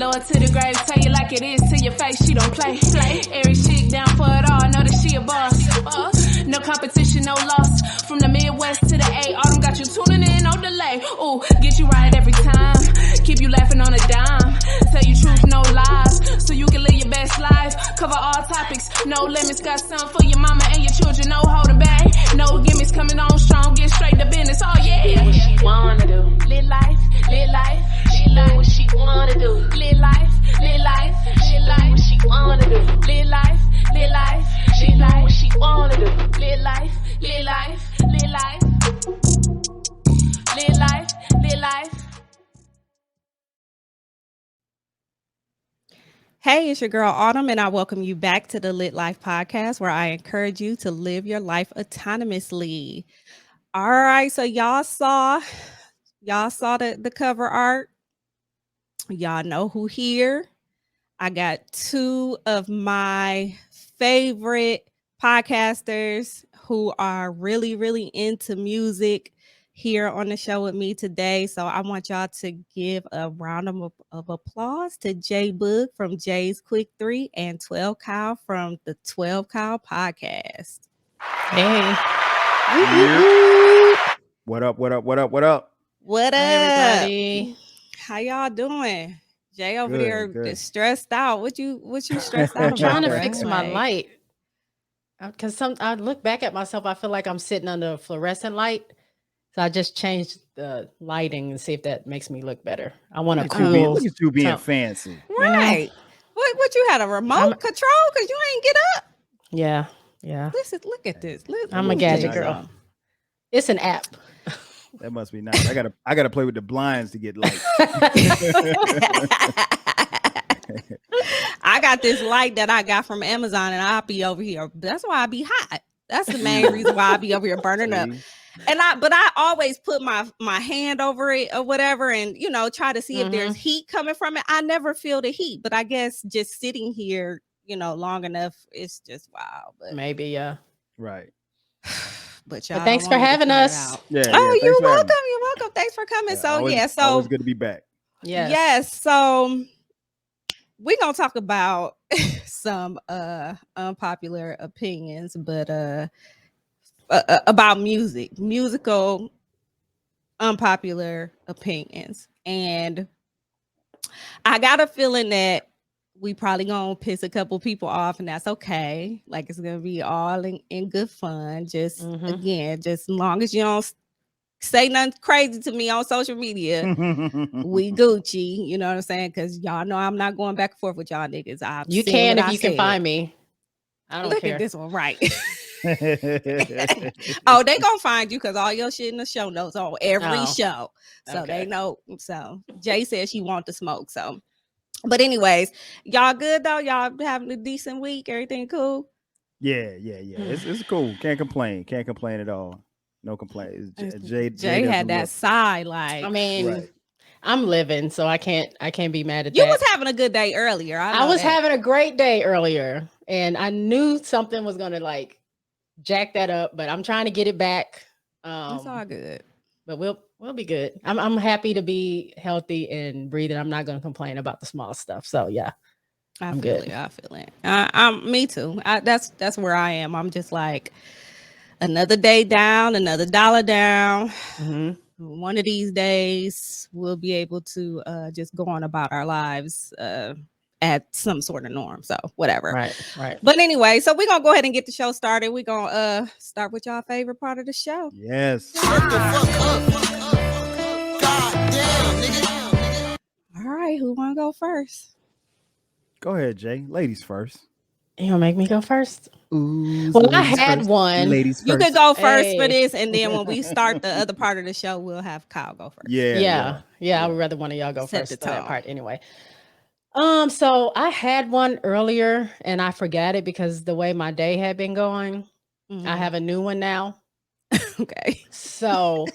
Lower to the grave, tell you like it is to your face. She don't play. Every chick down for it all. Know that she a boss. No competition, no loss. From the Midwest to the A, Autumn got you tuning in, no delay. Ooh, get you right every time. Keep you laughing on a dime. Tell you truth, no lies. So you can live your best life. Cover all topics, no limits. Got some for your mama and your children, no holding back. No gimmicks, coming on strong. Get straight to business, oh yeah. What she wanna do? Live life, live life. She live what she wanna do. Live life, live life. She live what she wanna do. Live life, live life. She live what she wanna do. Live life, live life, live life. Live life, live life. Hey, it's your girl Autumn, and I welcome you back to the Lit Life podcast, where I encourage you to live your life autonomously. All right, so y'all saw the cover art. Y'all know who here. I got two of my favorite podcasters who are really, really into music here on the show with me today. So I want y'all to give a round of applause to Jay Boog from Jay's Quick 3 and 12 Kyle from the 12 Kyle podcast. Hey. What up? What up, everybody? How y'all doing? Jay over Good, there good. just stressed out. What you stressed out I'm trying to about, fix bro? my Like, light. Because I look back at myself, I feel like I'm sitting under a fluorescent light. So I just changed the lighting and see if that makes me look better. I want to cool. Look at you being tone. fancy. right. What you had a remote control? Because you ain't get up. Yeah. Listen, look at this. I'm a gadget girl. It's an app. That must be nice. I gotta play with the blinds to get light. I got this light that I got from Amazon, and I'll be over here. That's why I be hot. That's the main reason why I be over here burning up. And I always put my hand over it or whatever, and try to see if there's heat coming from it. I never feel the heat, but I guess just sitting here, long enough, it's just wow. But Maybe, yeah. Right. But thanks for having us. Yeah. You're welcome. You're welcome. Thanks for coming. So always good to be back. Yes. So we're gonna talk about some unpopular opinions, but about musical unpopular opinions. And I got a feeling that we probably gonna piss a couple people off, and that's okay. Like, it's gonna be all in good fun. Just again, just as long as you don't say nothing crazy to me on social media, we Gucci. You know what I'm saying? Because y'all know I'm not going back and forth with y'all niggas. You can if you can find me. I don't Look care. at this one, right? Oh, they gonna find you because all your shit in the show notes on every show, so okay. they know. So Jay said she want the smoke. So, but anyways, y'all good though? Y'all having a decent week? Everything cool? Yeah. It's cool. Can't complain at all. No complaints. Jay had that sigh. Like, I mean, right. I'm living, so I can't be mad at you that. was having a good day earlier. I was having a great day earlier, and I knew something was gonna like jack that up, but I'm trying to get it back. It's all good. But we'll be good. I'm happy to be healthy and breathing. I'm not gonna complain about the small stuff. So yeah. I'm good. I feel it. Me too. That's where I am. I'm just like, another day down, another dollar down. One of these days, we'll be able to just go on about our lives at some sort of norm. So whatever. Right. But anyway, so we're gonna go ahead and get the show started. We're gonna start with y'all favorite part of the show. Yes. All right, who wanna go first? Go ahead, Jay. Ladies first. You gonna make me go first? Ooh, well, I had first. one. Ladies first. You could go first for this, and then when we start the other part of the show, we'll have Kyle go first. Yeah. I would rather one of y'all go Set first the for that tone. part anyway. So I had one earlier and I forgot it because the way my day had been going. I have a new one now. Okay. So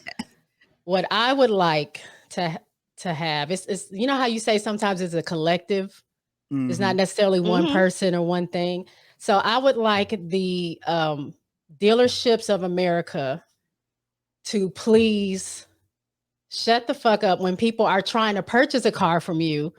what I would like to have is how you say sometimes it's a collective. It's not necessarily one person or one thing. So I would like the dealerships of America to please shut the fuck up when people are trying to purchase a car from you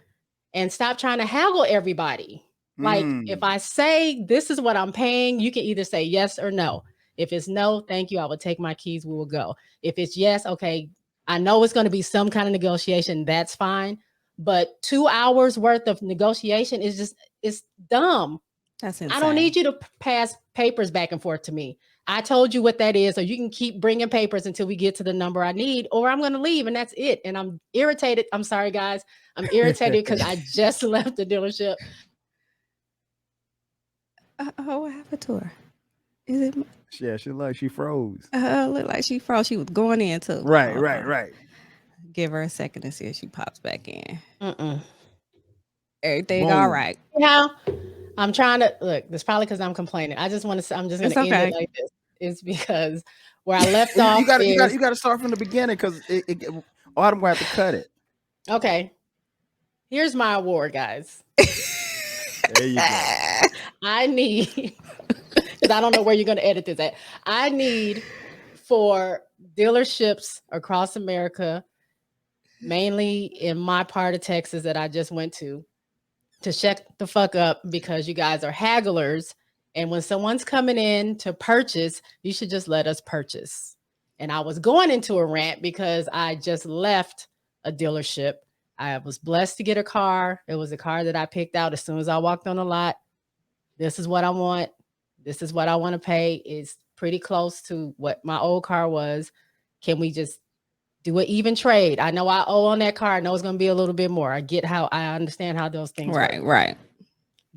and stop trying to haggle everybody. Like if I say this is what I'm paying, you can either say yes or no. If it's no, thank you, I will take my keys, we will go. If it's yes, okay, I know it's going to be some kind of negotiation, that's fine. But 2 hours worth of negotiation is just, it's dumb. That's insane. I don't need you to pass papers back and forth to me. I told you what that is, so you can keep bringing papers until we get to the number I need, or I'm going to leave, and that's it. And I'm irritated. I'm sorry, guys. I'm irritated because I just left the dealership. What happened to her? Is it? Yeah, she froze. Looked like she froze. She was going in too. Right. Give her a second to see if she pops back in. Mm-mm. Everything Boom. all right. Yeah, I'm trying to look. It's probably because I'm complaining. I just want to. I'm just going to end it like this. It's because where I left off. You got to start from the beginning because Autumn will have to cut it. Okay. Here's my award, guys. There you go. I need, because I don't know where you're going to edit this at. I need for dealerships across America, mainly in my part of Texas that I just went to shut the fuck up, because you guys are hagglers. And when someone's coming in to purchase, you should just let us purchase. And I was going into a rant because I just left a dealership. I was blessed to get a car. It was a car that I picked out as soon as I walked on the lot. This is what I want. This is what I want to pay. It's pretty close to what my old car was. Can we just do an even trade? I know I owe on that car. I know it's going to be a little bit more. I understand how those things work. Right.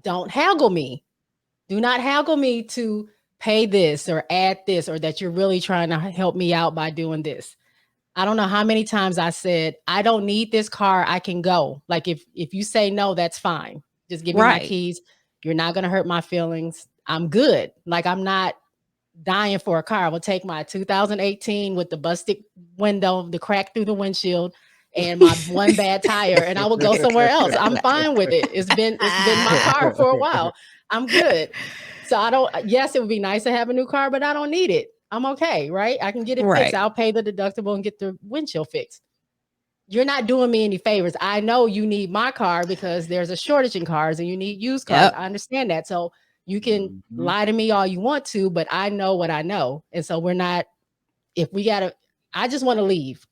Don't haggle me. Do not haggle me to pay this or add this, or that you're really trying to help me out by doing this. I don't know how many times I said, I don't need this car. I can go. Like if you say no, that's fine. Just give me my keys. You're not going to hurt my feelings. I'm good. Like I'm not dying for a car. I will take my 2018 with the busted window, the crack through the windshield, and my one bad tire, and I will go somewhere else. I'm fine with it. It's been my car for a while. I'm good. So yes, it would be nice to have a new car, but I don't need it. I'm okay, right? I can get it fixed. I'll pay the deductible and get the windshield fixed. You're not doing me any favors. I know you need my car because there's a shortage in cars and you need used cars. Yep. I understand that. So you can lie to me all you want to, but I know what I know. And so I just want to leave.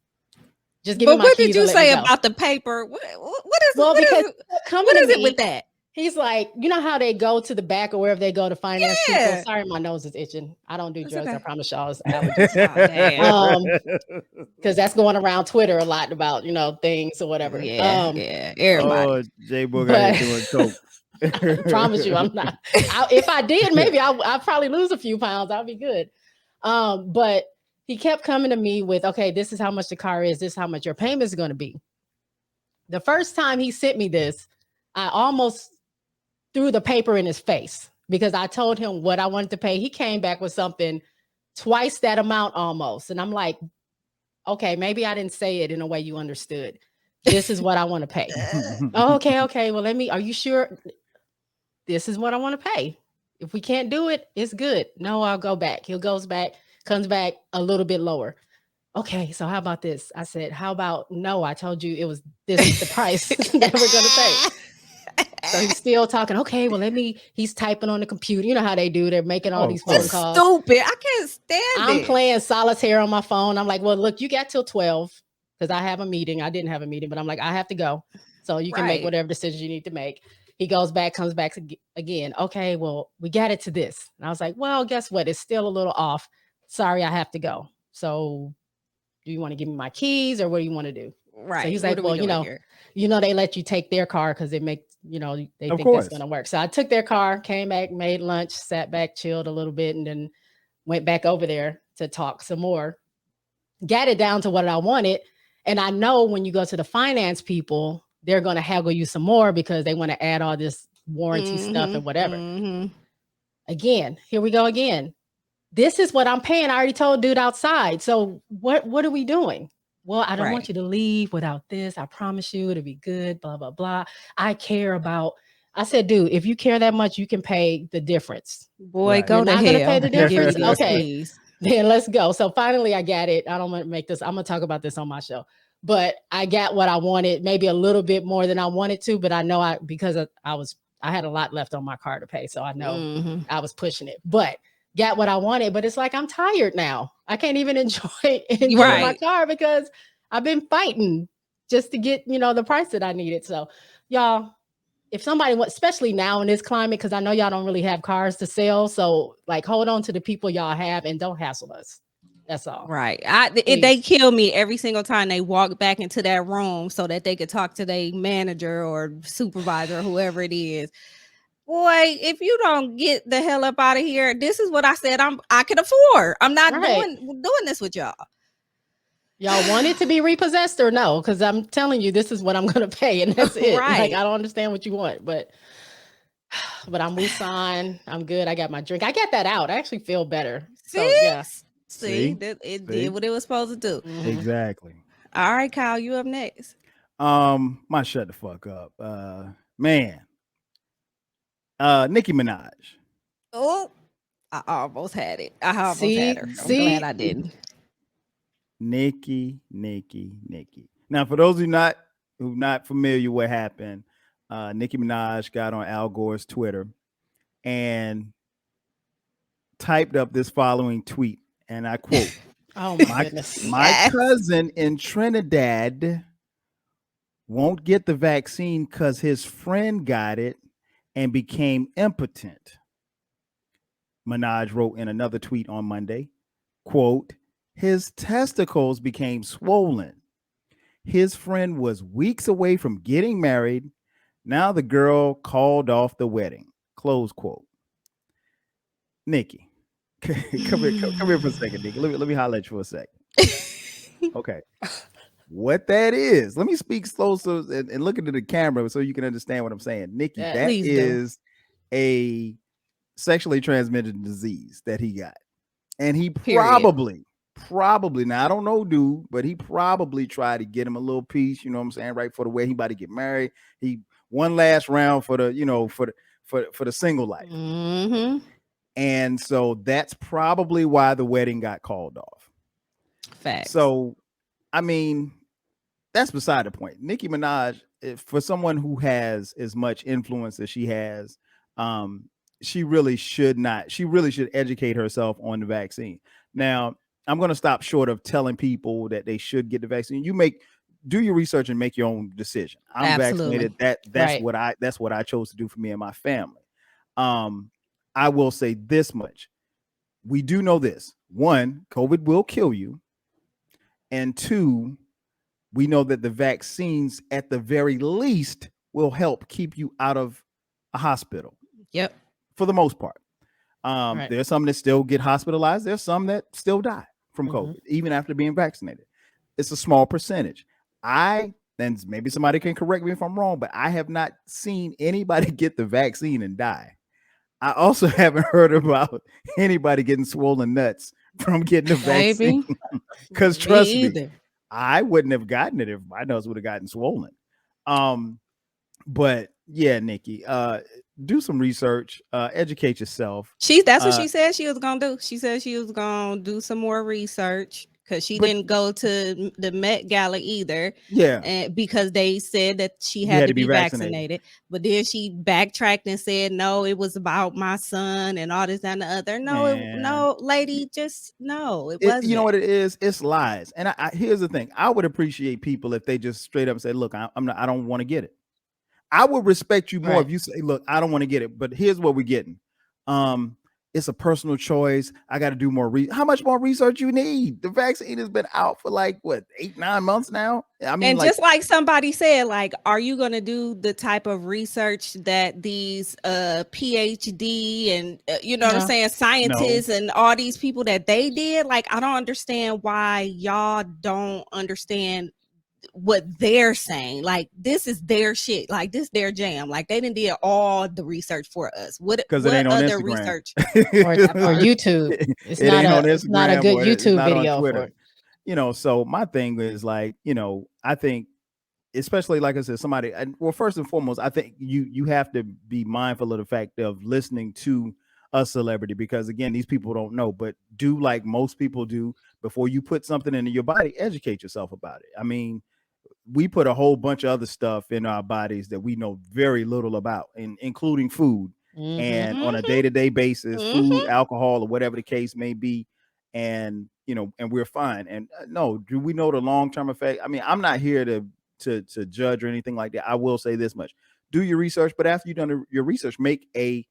Just give me my keys. What did you say about the paper? What is it with that? He's like, you know how they go to the back or wherever they go to finance people? Sorry, my nose is itching. I don't do drugs. Okay. I promise y'all. It's allergies. Because that's going around Twitter a lot about, things or whatever. Yeah. Everybody. Oh, J Boog out here doing coke. I promise you, I'm not. If I did, maybe I'll probably lose a few pounds. I'll be good. But he kept coming to me with, okay, this is how much the car is. This is how much your payment is going to be. The first time he sent me this, I almost threw the paper in his face because I told him what I wanted to pay. He came back with something twice that amount almost. And I'm like, okay, maybe I didn't say it in a way you understood. This is what I want to pay. Okay. Well, are you sure? This is what I want to pay. If we can't do it, it's good. No, I'll go back. Comes back a little bit lower. Okay, so how about this? I said, how about no? I told you this is the price that we're going to pay. So he's still talking. Okay, well, he's typing on the computer. You know how they do. They're making all these phone calls. Stupid. I can't stand it. I'm playing solitaire on my phone. I'm like, well, look, you got till 12 because I have a meeting. I didn't have a meeting, but I'm like, I have to go. So you can make whatever decisions you need to make. He comes back again. Okay, well, we got it to this. And I was like, well, guess what? It's still a little off. Sorry, I have to go. So do you want to give me my keys or what do you want to do? Right. So he's like, well, they let you take their car because it makes, they think that's going to work. So I took their car, came back, made lunch, sat back, chilled a little bit, and then went back over there to talk some more. Got it down to what I wanted. And I know when you go to the finance people, they're going to haggle you some more because they want to add all this warranty stuff and whatever. Again, here we go again. This is what I'm paying. I already told dude outside. So what are we doing? Well, I don't want you to leave without this. I promise you it'll be good, blah, blah, blah. I said, dude, if you care that much, you can pay the difference. Boy, go to hell. You're not going to pay the difference? Okay, then let's go. So finally I got it. I don't want to make this. I'm going to talk about this on my show. but I got what I wanted, maybe a little bit more than I wanted to, but I know because I had a lot left on my car to pay. So I know I was pushing it, but got what I wanted. But it's like, I'm tired now. I can't even enjoy my car because I've been fighting just to get, the price that I needed. So y'all, if somebody wants, especially now in this climate, because I know y'all don't really have cars to sell. So like, hold on to the people y'all have and don't hassle us. That's all. Right. They kill me every single time they walk back into that room so that they could talk to their manager or supervisor or whoever it is. Boy, if you don't get the hell up out of here, this is what I said I can afford. I'm not doing this with y'all. Y'all want it to be repossessed or no? Because I'm telling you, this is what I'm going to pay, and that's it. Right. Like, I don't understand what you want, but I'm Wusan. I'm good. I got my drink. I got that out. I actually feel better. So yeah. See, it did what it was supposed to do. Exactly. All right, Kyle, you up next. My shut the fuck up. Man. Nicki Minaj. Oh, I almost had it. I almost had her. I'm glad I didn't. Nicki. Now, for those who not familiar what happened, Nicki Minaj got on Al Gore's Twitter and typed up this following tweet, and I quote, "Oh my goodness. My cousin in Trinidad won't get the vaccine because his friend got it and became impotent." Minaj wrote in another tweet on Monday, quote, "His testicles became swollen. His friend was weeks away from getting married. Now the girl called off the wedding." Close quote. Nicki, come here for a second, Nicki. Let me holler at you for a second. Okay. What that is, let me speak slow and look into the camera so you can understand what I'm saying. Nicki, that is a sexually transmitted disease that he got. And he probably, now I don't know, dude, but he probably tried to get him a little piece, you know what I'm saying, right for the way he about to get married. He one last round for the, for the single life. And so that's probably why the wedding got called off. Facts. So, I mean, that's beside the point. Nicki Minaj, for someone who has as much influence as she has, she really should educate herself on the vaccine. Now, I'm going to stop short of telling people that they should get the vaccine. Do your research and make your own decision. I'm vaccinated. That's what I chose to do for me and my family. I will say this much. We do know this. One, COVID will kill you. And two, we know that the vaccines at the very least will help keep you out of a hospital. Yep. For the most part. There's some that still get hospitalized. There's some that still die from COVID, even after being vaccinated. It's a small percentage. And maybe somebody can correct me if I'm wrong, but I have not seen anybody get the vaccine and die. I also haven't heard about anybody getting swollen nuts from getting the vaccine. Because trust me, I wouldn't have gotten it if my nuts would have gotten swollen. But yeah, Nicki, do some research, educate yourself. That's what she said she was gonna do. She said she was gonna do some more research because she didn't go to the Met Gala either. Yeah, and because they said that she had to be vaccinated. But then she backtracked and said, no, it was about my son and all this and the other. No, lady, just no, it wasn't. You know what it is? It's lies. And here's the thing: I would appreciate people if they just straight up say, "Look, I don't want to get it." I would respect you more if you say, "Look, I don't want to get it, but here's what we're getting. It's a personal choice. I got to do more. How much more research you need? The vaccine has been out for like what 8-9 months now. I mean, and just like somebody said, like, are you going to do the type of research that these PhD and what I'm saying, scientists and all these people that they did? Like, I don't understand why y'all don't understand what they're saying. Like, this is their shit. Like, this their jam. Like, they didn't did all the research for us. Because it ain't on Instagram research or YouTube. It's not a good YouTube video for it. So my thing is like, I think, especially like I said, first and foremost, I think you have to be mindful of the fact of listening to a celebrity, because again, these people don't know. But do like most people do, before you put something into your body, educate yourself about it. I mean, we put a whole bunch of other stuff in our bodies that we know very little about, including food. And on a day-to-day basis, food, alcohol, or whatever the case may be. And, and we're fine. And no, do we know the long-term effect? I mean, I'm not here to judge or anything like that. I will say this much: do your research, but after you've done your research, make the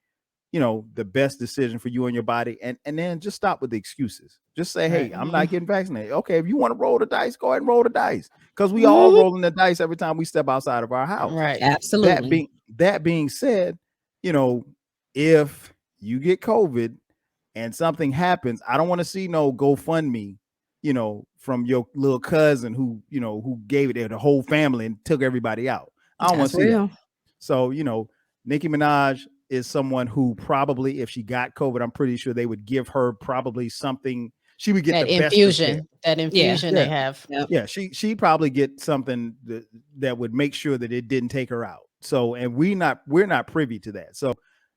best decision for you and your body, and then just stop with the excuses. Just say, hey, I'm not getting vaccinated. Okay, if you want to roll the dice, go ahead and roll the dice, because we all rolling the dice every time we step outside of our house. Right. Absolutely. That being said, if you get COVID and something happens, I don't want to see no GoFundMe, from your little cousin who gave it to the whole family and took everybody out. I don't want to see that. So, Nicki Minaj is someone who probably, if she got COVID, I'm pretty sure they would give her probably something. She would get that the infusion, best they have. Yep. Yeah, she'd probably get something that would make sure that it didn't take her out. So, and we're not privy to that. So,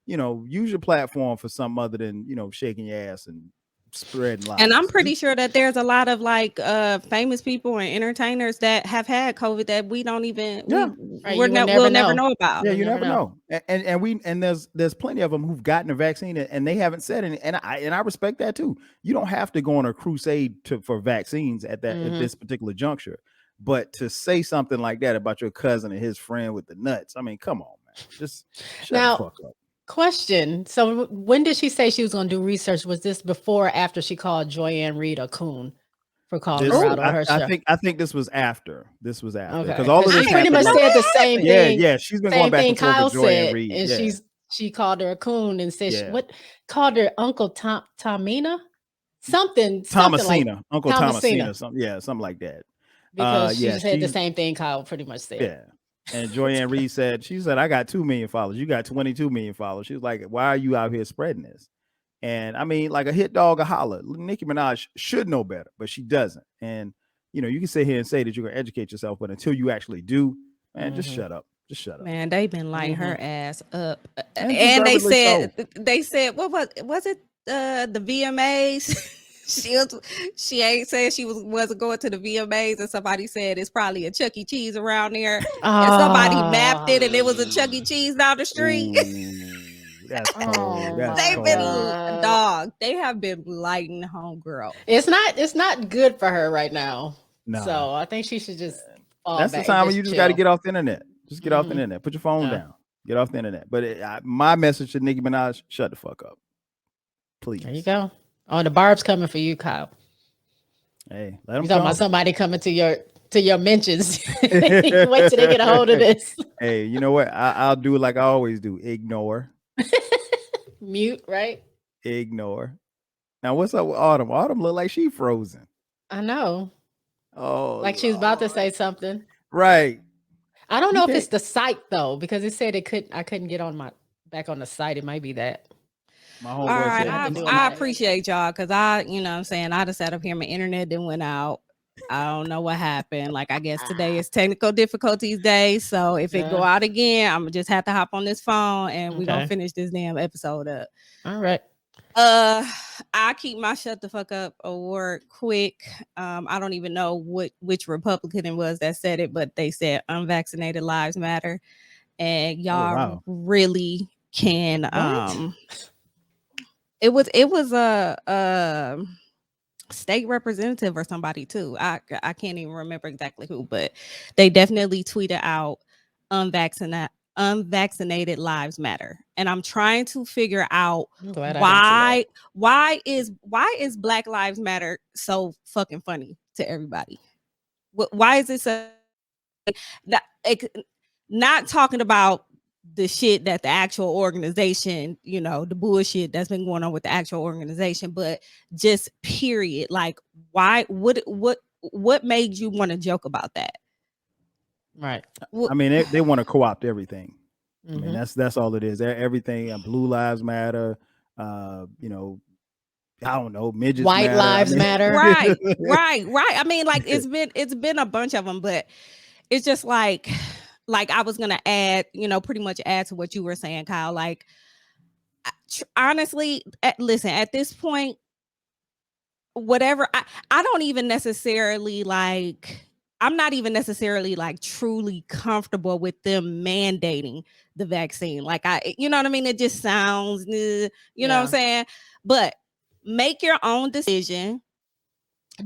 use your platform for something other than, shaking your ass and spreading lies. And I'm pretty sure that there's a lot of famous people and entertainers that have had COVID that we don't even we'll never know about. Yeah, you never know. And there's plenty of them who've gotten a vaccine and they haven't said anything. And I respect that too. You don't have to go on a crusade for vaccines at this particular juncture. But to say something like that about your cousin and his friend with the nuts, I mean, come on, man. Just shut the fuck up. Question. So when did she say she was going to do research? Was this before or after she called Joy-Ann Reid a coon for calling her out on her show? I think this was after. Okay. Because all of this she pretty much said the same thing. Yeah, she's been going back and forth with Joy-Ann Reid. And she called her a coon and said called her Uncle Tomina? Something Thomasina. Like Uncle Thomasina. Something like that. Because she said the same thing Kyle pretty much said. Yeah. And Joy-Ann Reid said, I got 2 million followers. You got 22 million followers. She was like, why are you out here spreading this? And I mean, like a hit dog, a holler. Nicki Minaj should know better, but she doesn't. And, you can sit here and say that you're going to educate yourself, but until you actually do, man, just shut up. Just shut up. Man, they've been lighting her ass up. And they said, what was it? The VMAs? She ain't said she wasn't going to the VMAs, and somebody said it's probably a Chuck E. Cheese around there, and somebody mapped it, and it was a Chuck E. Cheese down the street. That's cold. They have been lighting homegirl. It's not good for her right now. No. So I think she should just. That's the time when you just got to get off the internet. Just get off the internet. Put your phone down. Get off the internet. But my message to Nicki Minaj: shut the fuck up, please. There you go. Oh, the barb's coming for you, Kyle. Hey, let them. You talking about somebody coming to your mentions? Wait till they get a hold of this. Hey, you know what? I'll do it like I always do. Ignore. Mute, right? Ignore. Now, what's up with Autumn? Autumn look like she frozen. I know. Oh, like she was about to say something. Right. I don't know if it's the site though, because it said I couldn't get back on the site. It might be that. All right, I appreciate y'all, because I just sat up here, my internet didn't went out. I don't know what happened. Like, I guess today is technical difficulties day. So if it go out again, I'm gonna just have to hop on this phone and we're gonna finish this damn episode up. All right. I keep my shut the fuck up award quick. I don't even know which Republican it was that said it, but they said unvaccinated lives matter. And y'all really can It was a state representative or somebody too. I can't even remember exactly who, but they definitely tweeted out unvaccinated lives matter. And I'm trying to figure out why is Black Lives Matter so fucking funny to everybody? Why is it so not talking about the shit that the actual organization, the bullshit that's been going on with the actual organization, but just period. Like, why? What made you want to joke about that? Right. I mean, they want to co-opt everything. I mean, that's all it is. Everything. Blue Lives Matter. I don't know. Midgets. White lives matter. Right. I mean, like it's been a bunch of them, but it's just like I was gonna add, pretty much add to what you were saying, Kyle. Like, honestly, listen, at this point, whatever, I don't even necessarily like, I'm not even necessarily like truly comfortable with them mandating the vaccine. Like you know what I mean? It just sounds, you know what I'm saying? But make your own decision.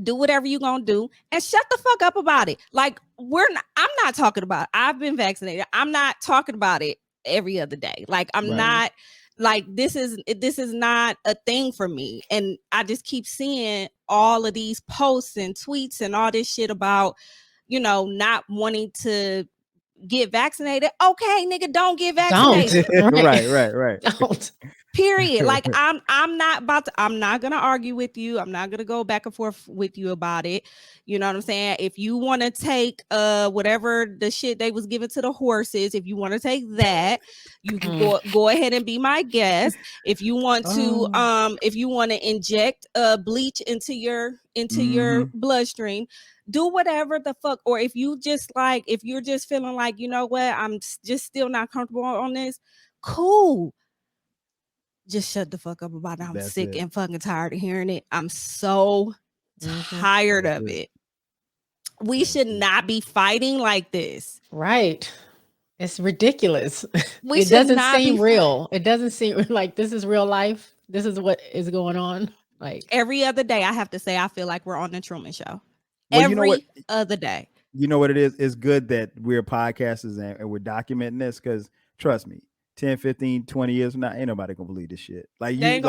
Do whatever you're gonna do and shut the fuck up about it. Like I'm not talking about it. I've been vaccinated. I'm not talking about it every other day. Like I'm not like this is not a thing for me. And I just keep seeing all of these posts and tweets and all this shit about, not wanting to get vaccinated. Okay, nigga, don't get vaccinated. Don't. Right. Don't. Period. Like I'm not gonna argue with you. I'm not gonna go back and forth with you about it. You know what I'm saying? If you want to take whatever the shit they was giving to the horses, if you want to take that, you can go ahead and be my guest. If you want to inject bleach into your bloodstream, do whatever the fuck. Or if you're just feeling like, you know what, I'm just still not comfortable on this, cool. Just shut the fuck up about it. I'm sick and fucking tired of hearing it. I'm so tired of it. We should not be fighting like this. Right. It's ridiculous. It doesn't seem real. It doesn't seem like this is real life. This is what is going on. Like every other day, I have to say, I feel like we're on the Truman Show. Well, every other day. You know what it is? It's good that we're podcasters and we're documenting this because trust me, 10, 15, 20 years from now, ain't nobody gonna believe this shit. Like you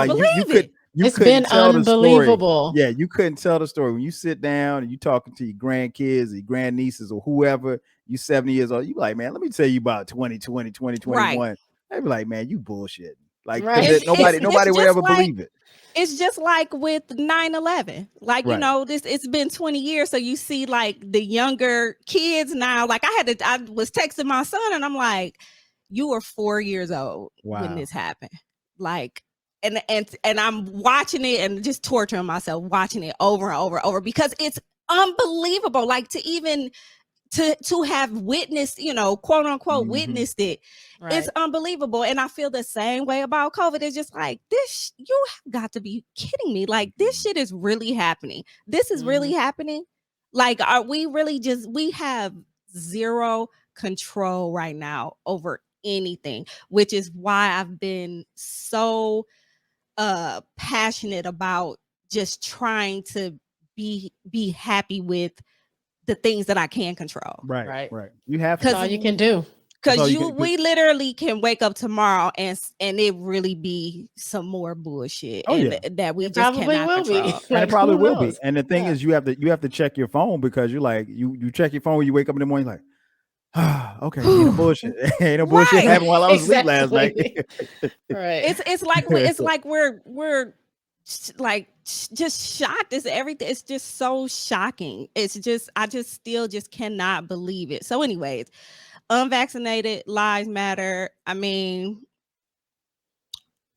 it's been unbelievable. Yeah, you couldn't tell the story when you sit down and you talking to your grandkids, your grandnieces, or whoever. You 70 years old. You like, man, let me tell you about 2020, 2021. Right. They be like, man, you bullshit. Like nobody would ever believe it. It's just like with 9/11. Like, it's been 20 years. So you see like the younger kids now. Like I was texting my son and I'm like, you were 4 years old when this happened. Like, and I'm watching it and just torturing myself, watching it over and over and over because it's unbelievable. Like to have witnessed, quote unquote, witnessed it. Right. It's unbelievable. And I feel the same way about COVID. It's just like this, you have got to be kidding me. Like this shit is really happening. This is really happening. Like, are we really we have zero control right now over anything, which is why I've been so passionate about just trying to be happy with the things that I can control. Right. You have to. That's all you can do. Because we literally can wake up tomorrow and it really be some more bullshit that we just cannot control. And it probably will be. And the thing is, you have to check your phone because you're like you check your phone when you wake up in the morning, like, okay, ain't no bullshit. Ain't no bullshit happened while I was asleep last night. Right. It's like we're like just shocked. It's everything. It's just so shocking. It's just I just still just cannot believe it. So anyways, unvaccinated lives matter. I mean,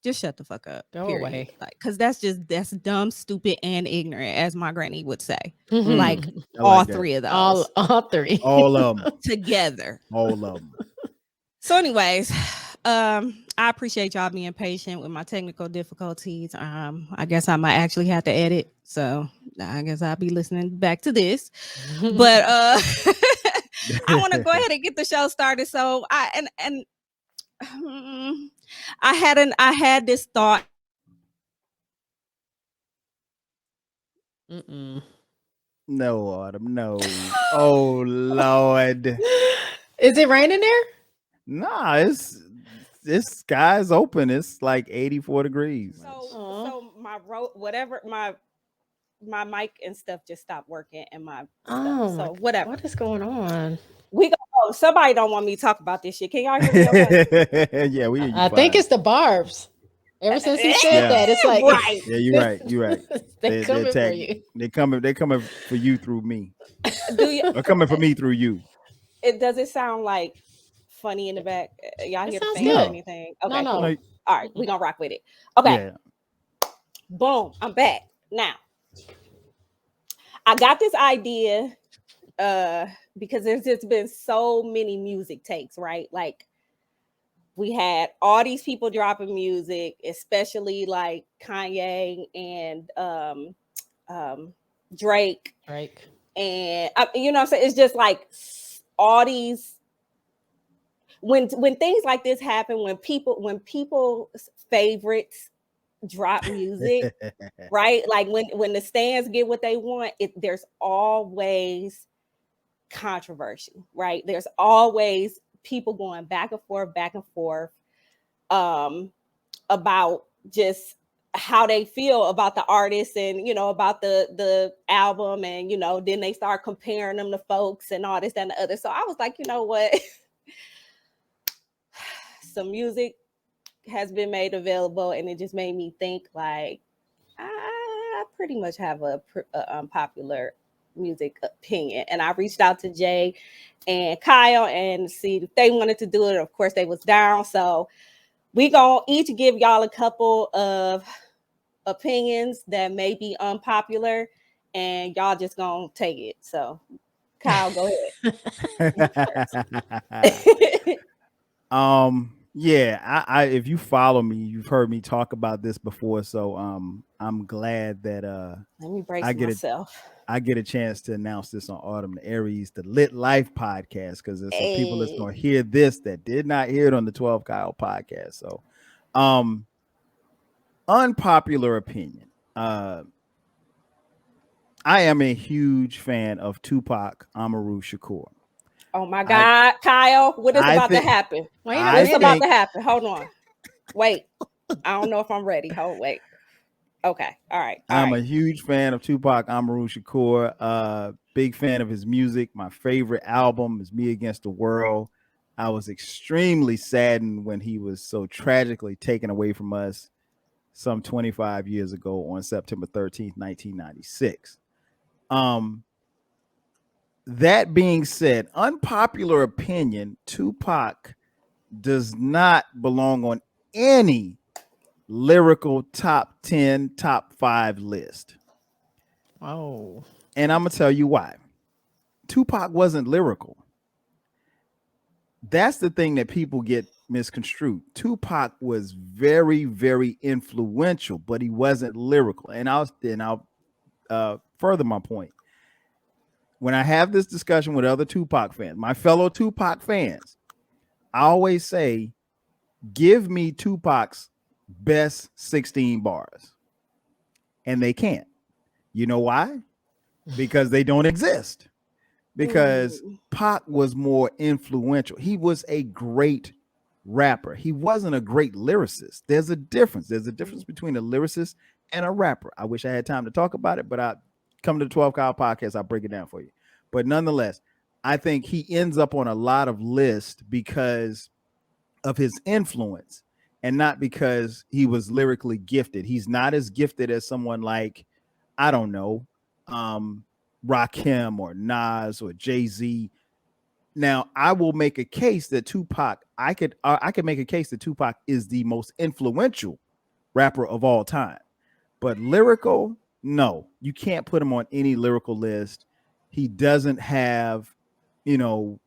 just shut the fuck up. Go away. Like, because that's dumb, stupid, and ignorant, as my granny would say. Like all three of those. All three. All of them. Together. All of them. So anyways, I appreciate y'all being patient with my technical difficulties. I guess I might actually have to edit. So I guess I'll be listening back to this. But I want to go ahead and get the show started. So I had this thought. No, Autumn, no. Oh Lord. Is it raining there? Nah, this sky's open. It's like 84 degrees. So my mic and stuff just stopped working and my stuff. So whatever. What is going on? Somebody don't want me to talk about this shit. Can y'all hear me okay? Yeah, we hear you. I think it's the barbs. Ever since he said that, it's like right. Yeah, you're right. You're right. They're coming for you. They're coming for you through me. They're coming for me through you. Does it sound like funny in the back? Y'all hear the fan or anything? Okay, no. Cool. All right, we're gonna rock with it. Okay. Yeah. Boom. I'm back. Now I got this idea because there's just been so many music takes, right? Like we had all these people dropping music, especially like Kanye and Drake. And you know what I'm saying? It's just like all these, when things like this happen, when people's favorites drop music, right? Like when the stands get what they want, there's always controversy, right? There's always people going back and forth about just how they feel about the artist and, you know, about the album, and, you know, then they start comparing them to folks and all this and the other. So I was like, you know what? Some music has been made available, and it just made me think, like, I pretty much have a unpopular music opinion. And I reached out to Jay and Kyle and see if they wanted to do it. Of course, they was down. So we gonna each give y'all a couple of opinions that may be unpopular, and y'all just gonna take it. So Kyle, go ahead. Yeah, I if you follow me, you've heard me talk about this before. So I'm glad that let me brace myself. I get a chance to announce this on Autumn the Aries, the Lit Life podcast, because there's some people that's going to hear this that did not hear it on the 12 Kyle podcast. So unpopular opinion. I am a huge fan of Tupac Amaru Shakur. Oh my God, Kyle, what is about to happen? What's about to happen? Hold on. Wait. I don't know if I'm ready. Wait. Okay. All right. I'm a huge fan of Tupac Amaru Shakur. Big fan of his music. My favorite album is Me Against the World. I was extremely saddened when he was so tragically taken away from us some 25 years ago on September 13th, 1996. That being said, unpopular opinion, Tupac does not belong on any lyrical top 10, top 5 list. Oh. And I'm going to tell you why. Tupac wasn't lyrical. That's the thing that people get misconstrued. Tupac was very, very influential, but he wasn't lyrical. And I'll further my point. When I have this discussion with other Tupac fans, my fellow Tupac fans, I always say, give me Tupac's best 16 bars. And they can't. You know why? Because they don't exist. Because Pac was more influential. He was a great rapper. He wasn't a great lyricist. There's a difference. There's a difference between a lyricist and a rapper. I wish I had time to talk about it, but I come to the 12 Kyle podcast, I'll break it down for you. But nonetheless, I think he ends up on a lot of lists because of his influence and not because he was lyrically gifted. He's not as gifted as someone like, I don't know, Rakim or Nas or Jay-Z. Now, I will make a case that Tupac, I could make a case that Tupac is the most influential rapper of all time. But lyrical, no, you can't put him on any lyrical list. He doesn't have, you know,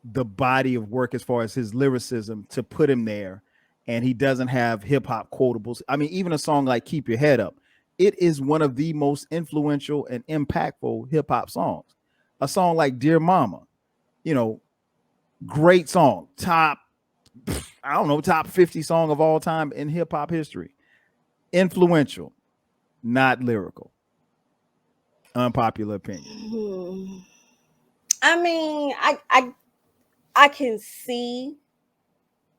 the body of work as far as his lyricism to put him there. And he doesn't have hip hop quotables. I mean, even a song like Keep Your Head Up, it is one of the most influential and impactful hip hop songs. A song like Dear Mama, you know, great song, top 50 song of all time in hip hop history. Influential, not lyrical. Unpopular opinion. I mean, I can see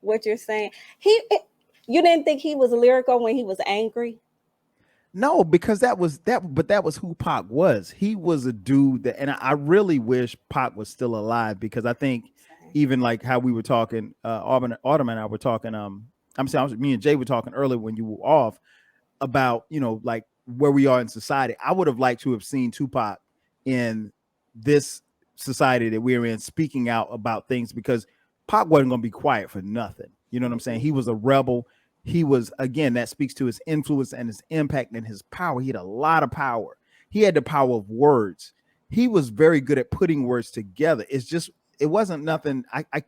what you're saying. You didn't think he was lyrical when he was angry? No, because that was who Pac was. He was a dude that, and I really wish Pac was still alive, because I think even like how we were talking, Autumn and I were talking, me and Jay were talking earlier when you were off about, you know, like where we are in society. I would have liked to have seen Tupac in this society that we're in, speaking out about things, because Pac wasn't going to be quiet for nothing. You know what I'm saying? He was a rebel. He was, again, that speaks to his influence and his impact and his power. He had a lot of power. He had the power of words. He was very good at putting words together. It wasn't nothing. I can't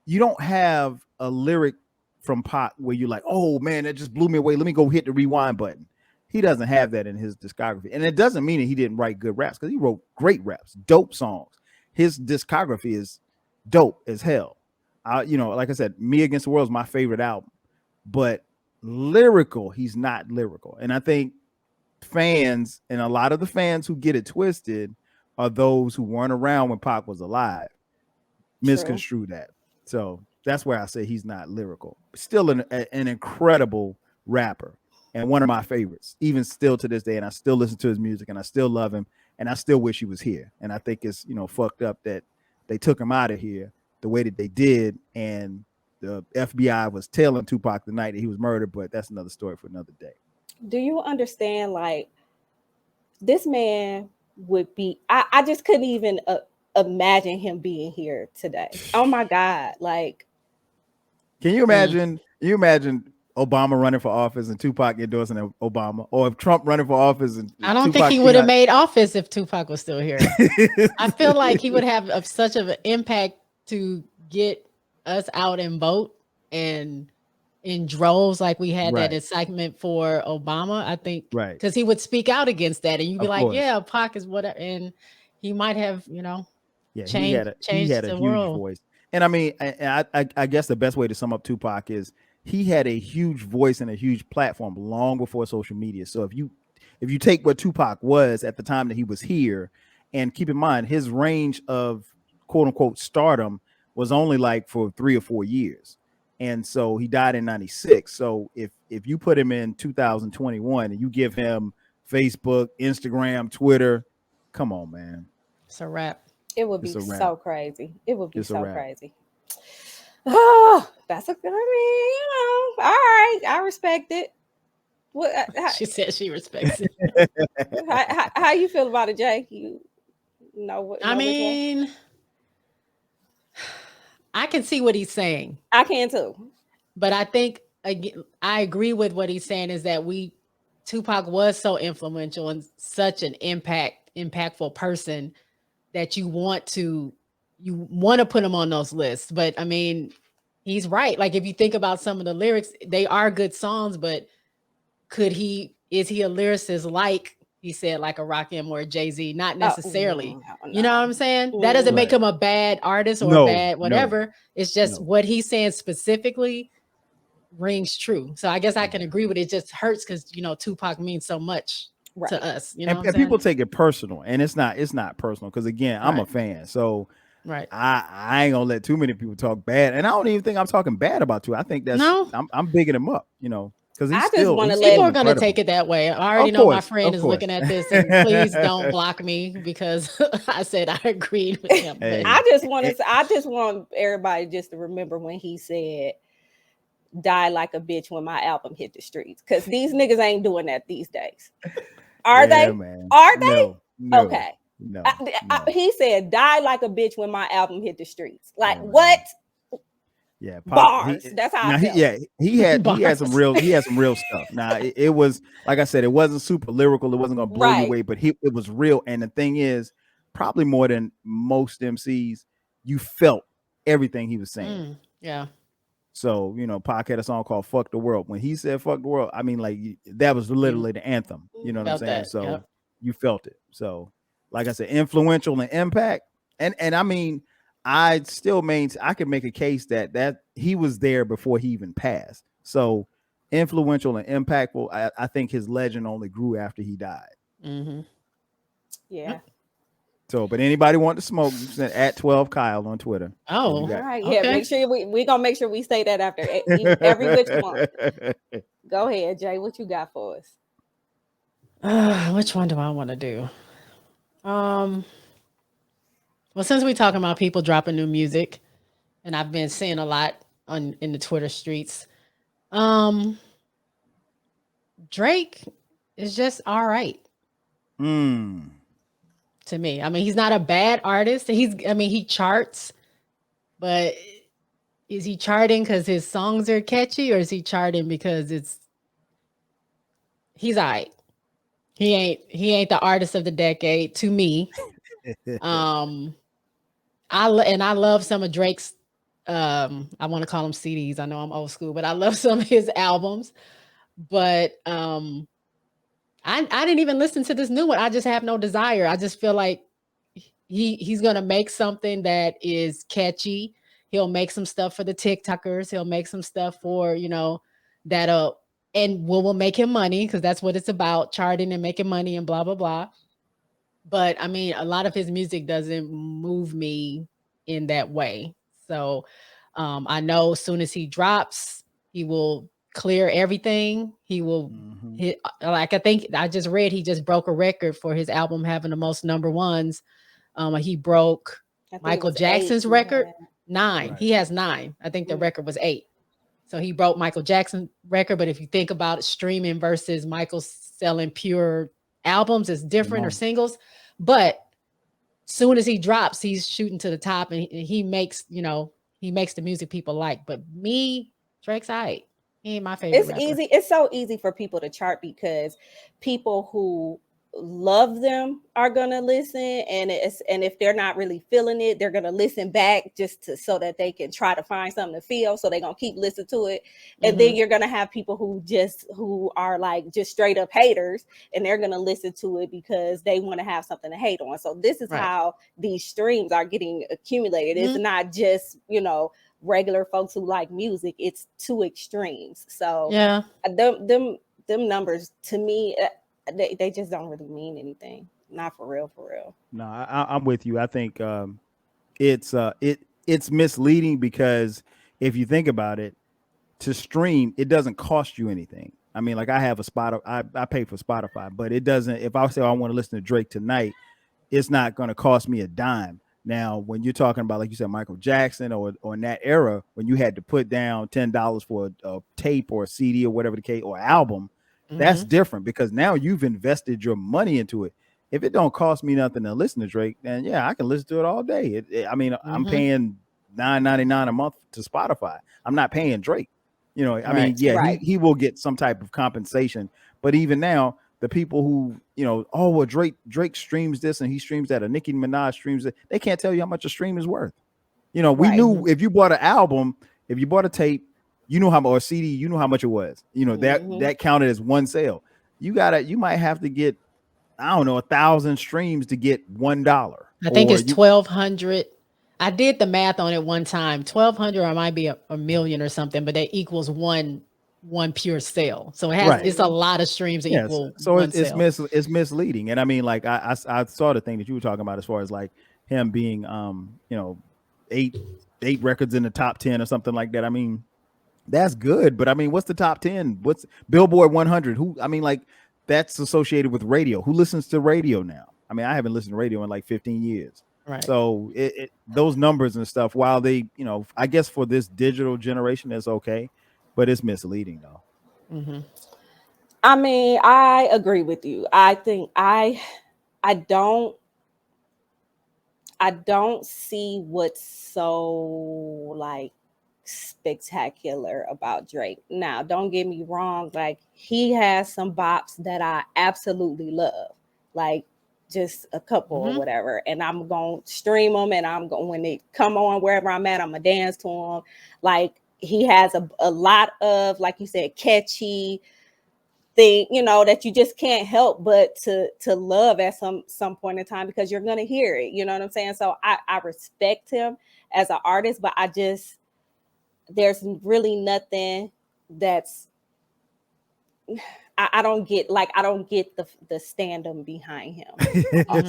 you don't have a lyric from Pac where you're like, oh man, that just blew me away. Let me go hit the rewind button. He doesn't have that in his discography. And it doesn't mean that he didn't write good raps, because he wrote great raps, dope songs. His discography is dope as hell. Like I said, Me Against the World is my favorite album, but lyrical, he's not lyrical. And I think fans, and a lot of the fans who get it twisted, are those who weren't around when Pac was alive, misconstrue that. So that's where I say he's not lyrical. Still an incredible rapper and one of my favorites, even still to this day. And I still listen to his music and I still love him. And I still wish he was here. And I think it's, fucked up that they took him out of here the way that they did. And the FBI was tailing Tupac the night that he was murdered. But that's another story for another day. Do you understand? Like, this man would be, I just couldn't even imagine him being here today. Oh my God. Like, can you imagine? You imagine Obama running for office and Tupac endorsing Obama, or if Trump running for office and I don't think he would have made office if Tupac was still here. I feel like he would have such of an impact to get us out and vote and in droves, like we had that excitement for Obama. I think because he would speak out against that, and you'd be like, yeah, Pac is whatever, and he might have, changed he had a the huge world. voice. And I mean, I guess the best way to sum up Tupac is he had a huge voice and a huge platform long before social media. So if you take what Tupac was at the time that he was here, and keep in mind his range of quote unquote stardom was only like for 3 or 4 years. And so he died in 96. So if you put him in 2021 and you give him Facebook, Instagram, Twitter, come on, man. It's a wrap. It would be so crazy. It would be so crazy. Oh, that's a good, all right. I respect it. She said she respects it. How you feel about it, Jay? You know what? I mean, I can see what he's saying. I can too. But I think, again, I agree with what he's saying, is that Tupac was so influential and such an impactful person that you want to put him on those lists. But I mean, he's right. Like, if you think about some of the lyrics, they are good songs, but is he a lyricist like he said, like a Rakim or a Jay-Z? Not necessarily. No. You know what I'm saying? That doesn't make him a bad artist or a bad whatever. No, it's just what he's saying specifically rings true. So I guess I can agree with it. It just hurts because, Tupac means so much to us. And people take it personal, and it's not personal, because again, I'm a fan. So I ain't gonna let too many people talk bad, and I don't even think I'm talking bad about you. I think that's I'm bigging him up, because people are gonna take it that way. I already know my friend is looking at this, and please don't block me because I said I agreed with him. Hey. I just want everybody just to remember when he said, "Die like a bitch when my album hit the streets," because these niggas ain't doing that these days. Are they? Man. Are they? No, okay. No, he said, "Die like a bitch when my album hit the streets." Like what? Yeah, bars. That's how I felt. He had some real stuff. Now it was, like I said, it wasn't super lyrical. It wasn't gonna blow you away, but it was real. And the thing is, probably more than most MCs, you felt everything he was saying. Yeah. So, Pac had a song called "Fuck the World." When he said "fuck the world," I mean, like, that was literally the anthem. You know what I'm saying? So you felt it. So, like I said, influential and impact. And I mean, I can make a case that he was there before he even passed. So influential and impactful. I think his legend only grew after he died. Mm-hmm. Yeah. So, but anybody want to smoke, at 12 Kyle on Twitter. Oh, all right. Yeah, make sure we gonna make sure we say that after every which one. Go ahead, Jay. What you got for us? Which one do I want to do? Well, since we're talking about people dropping new music, and I've been seeing a lot in the Twitter streets, Drake is just all right. To me. I mean, he's not a bad artist. He charts, but is he charting because his songs are catchy, or is he charting because he's all right? He ain't the artist of the decade to me. I love some of Drake's I want to call them CDs. I know I'm old school, but I love some of his albums. But I didn't even listen to this new one. I just have no desire. I just feel like he's gonna make something that is catchy. He'll make some stuff for the TikTokers. He'll make some stuff for, that'll and will make him money, because that's what it's about, charting and making money and blah blah blah. But I mean, a lot of his music doesn't move me in that way. So I know as soon as he drops, he will clear everything. He will hit, like, I think I just read he just broke a record for his album having the most number ones. He broke Michael Jackson's record, 9. Right. He has 9. I think the record was 8. So he broke Michael Jackson's record. But if you think about it, streaming versus Michael selling pure albums is different, or singles. But soon as he drops, he's shooting to the top, and he makes, he makes the music people like. But me, Drake's he ain't my favorite. It's rapper. Easy. It's so easy for people to chart, because people who love them are gonna listen, and if they're not really feeling it, they're gonna listen back just so that they can try to find something to feel. So they're gonna keep listening to it, and then you're gonna have people who are like just straight up haters, and they're gonna listen to it because they want to have something to hate on. So this is how these streams are getting accumulated. It's not just regular folks who like music. It's 2 extremes. So them numbers to me, they just don't really mean anything. Not for real. No, I'm with you. I think it's misleading, because if you think about it, to stream, it doesn't cost you anything. I mean, like, I have a Spotify, I pay for Spotify, but it doesn't. If I say I want to listen to Drake tonight, it's not going to cost me a dime. Now, when you're talking about, like you said, Michael Jackson, or in that era, when you had to put down $10 for a tape or a CD or whatever the case, or album, that's different, because now you've invested your money into it. If it don't cost me nothing to listen to Drake, then I can listen to it all day. I'm paying $9.99 a month to Spotify. I'm not paying Drake. He will get some type of compensation. But even now, the people who, Drake streams this and he streams that, or Nicki Minaj streams it, they can't tell you how much a stream is worth. We knew if you bought an album, if you bought a tape, or a CD, you know how much it was. That counted as one sale. You might have to get, 1,000 streams to get $1. I think it's 1,200. I did the math on it one time. 1,200, or it might be a million or something, but that equals one pure sale. So it's a lot of streams that equal. So it's misleading. And I mean, like, I saw the thing that you were talking about, as far as like him being 8 records in the top 10 or something like that. I mean, that's good, but I mean, what's the top 10? What's Billboard 100? That's associated with radio. Who listens to radio now? I mean, I haven't listened to radio in like 15 years. Right. So those numbers and stuff, while they, I guess for this digital generation, that's okay, but it's misleading though. I mean, I agree with you. I think I don't see what's so like spectacular about Drake. Now, don't get me wrong, like, he has some bops that I absolutely love, like just a couple or whatever, and I'm gonna stream them, and I'm going, when they come on wherever I'm at, I'm gonna dance to them. Like, he has a lot of, like you said, catchy thing, that you just can't help but to love at some point in time, because you're gonna hear it. You know what I'm saying? So I respect him as an artist, but there's really nothing that's I don't get the standum behind him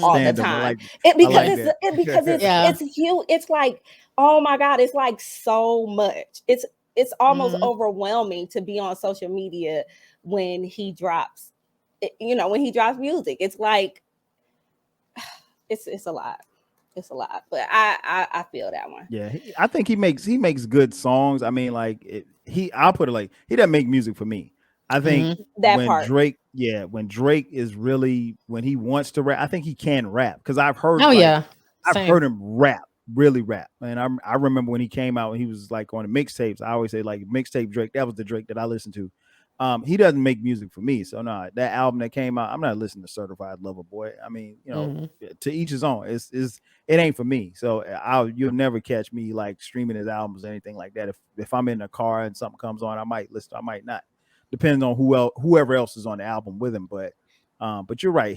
all the time. It's huge. It's like, oh my God, it's like so much. It's almost overwhelming to be on social media when he drops, when he drops music. It's like it's a lot. It's a lot, but I feel that one. Yeah, I think he makes good songs. I mean, like, I'll put it like, he doesn't make music for me. I think Drake is really, when he wants to rap, I think he can rap, because I've heard I've heard him really rap. And I remember when he came out and he was like on the mixtapes. I always say, like, mixtape Drake, that was the Drake that I listened to. He doesn't make music for me. So no, that album that came out, I'm not listening to Certified Lover Boy. I mean, to each his own. It ain't for me. So you'll never catch me like streaming his albums or anything like that. If I'm in a car and something comes on, I might listen. I might not. Depends on whoever else is on the album with him. But you're right.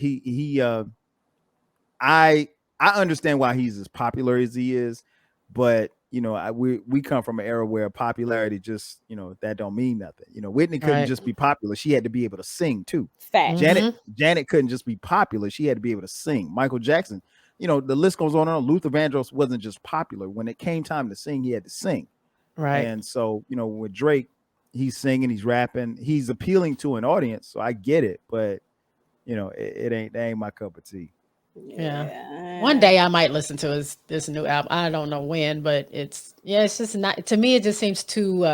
I understand why he's as popular as he is, but we come from an era where popularity just that don't mean nothing. Whitney couldn't just be popular; she had to be able to sing too. Fact. Janet couldn't just be popular; she had to be able to sing. Michael Jackson, the list goes on and on. Luther Vandross wasn't just popular; when it came time to sing, he had to sing. Right. And so with Drake, he's singing, he's rapping, he's appealing to an audience. So I get it, but that ain't my cup of tea. Yeah. One day I might listen to this new album. I don't know when, but it's just not, to me, it just seems too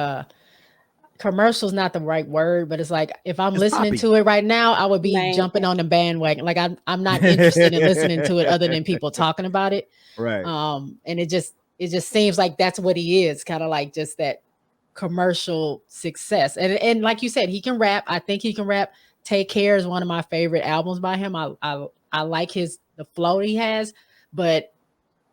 commercial is not the right word, but it's like if I'm listening poppy to it right now, I would be jumping on the bandwagon. Like I'm not interested in listening to it other than people talking about it. Right. And it just seems like that's what he is, kind of like just that commercial success. And like you said, he can rap. I think he can rap. Take Care is one of my favorite albums by him. I like the flow he has, but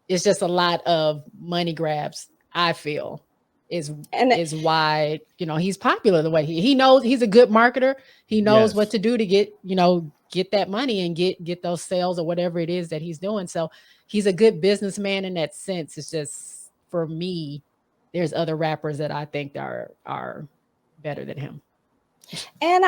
it's just a lot of money grabs, I feel, is why he's popular the way he knows. He's a good marketer. He knows what to do to get that money and get those sales or whatever it is that he's doing. So he's a good businessman in that sense. It's just, for me, there's other rappers that I think are better than him. And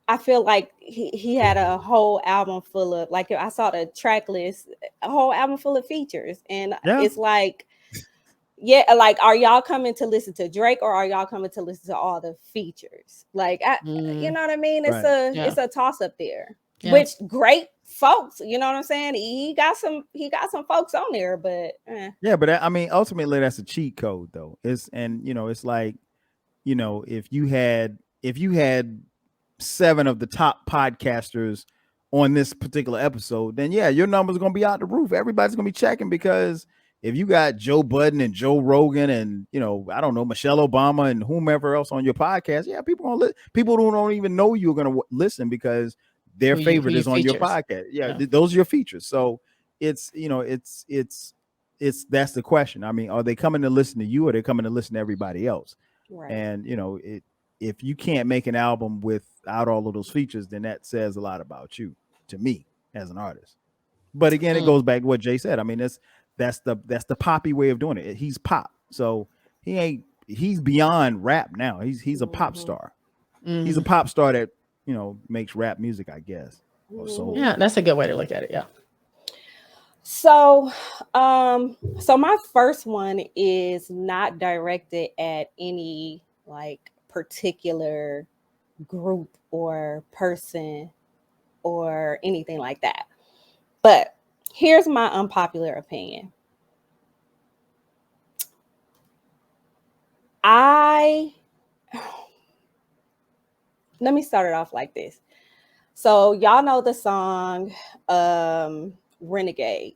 I feel like he had a whole album full of, like, I saw the track list, a whole album full of features. And it's like, like, are y'all coming to listen to Drake or are y'all coming to listen to all the features? Like, you know what I mean? It's it's a toss up there, which great folks, you know what I'm saying? He got some folks on there, but but I mean, ultimately that's a cheat code though. It's like, if you had 7 of the top podcasters on this particular episode, then your numbers are going to be out the roof. Everybody's going to be checking, because if you got Joe Budden and Joe Rogan and I don't know, Michelle Obama and whomever else on your podcast, people who don't even know you're going to listen because their favorite is on your podcast. Those are your features. So it's that's the question. I mean, are they coming to listen to you or are they coming to listen to everybody else? Right. And if you can't make an album without all of those features, then that says a lot about you, to me, as an artist. But again, it goes back to what Jay said. I mean, that's the poppy way of doing it. He's pop, so he's beyond rap now. He's a pop star. He's a pop star that makes rap music, I guess. Yeah, that's a good way to look at it. Yeah. So my first one is not directed at any like particular group or person or anything like that. But here's my unpopular opinion. Let me start it off like this. So y'all know the song Renegade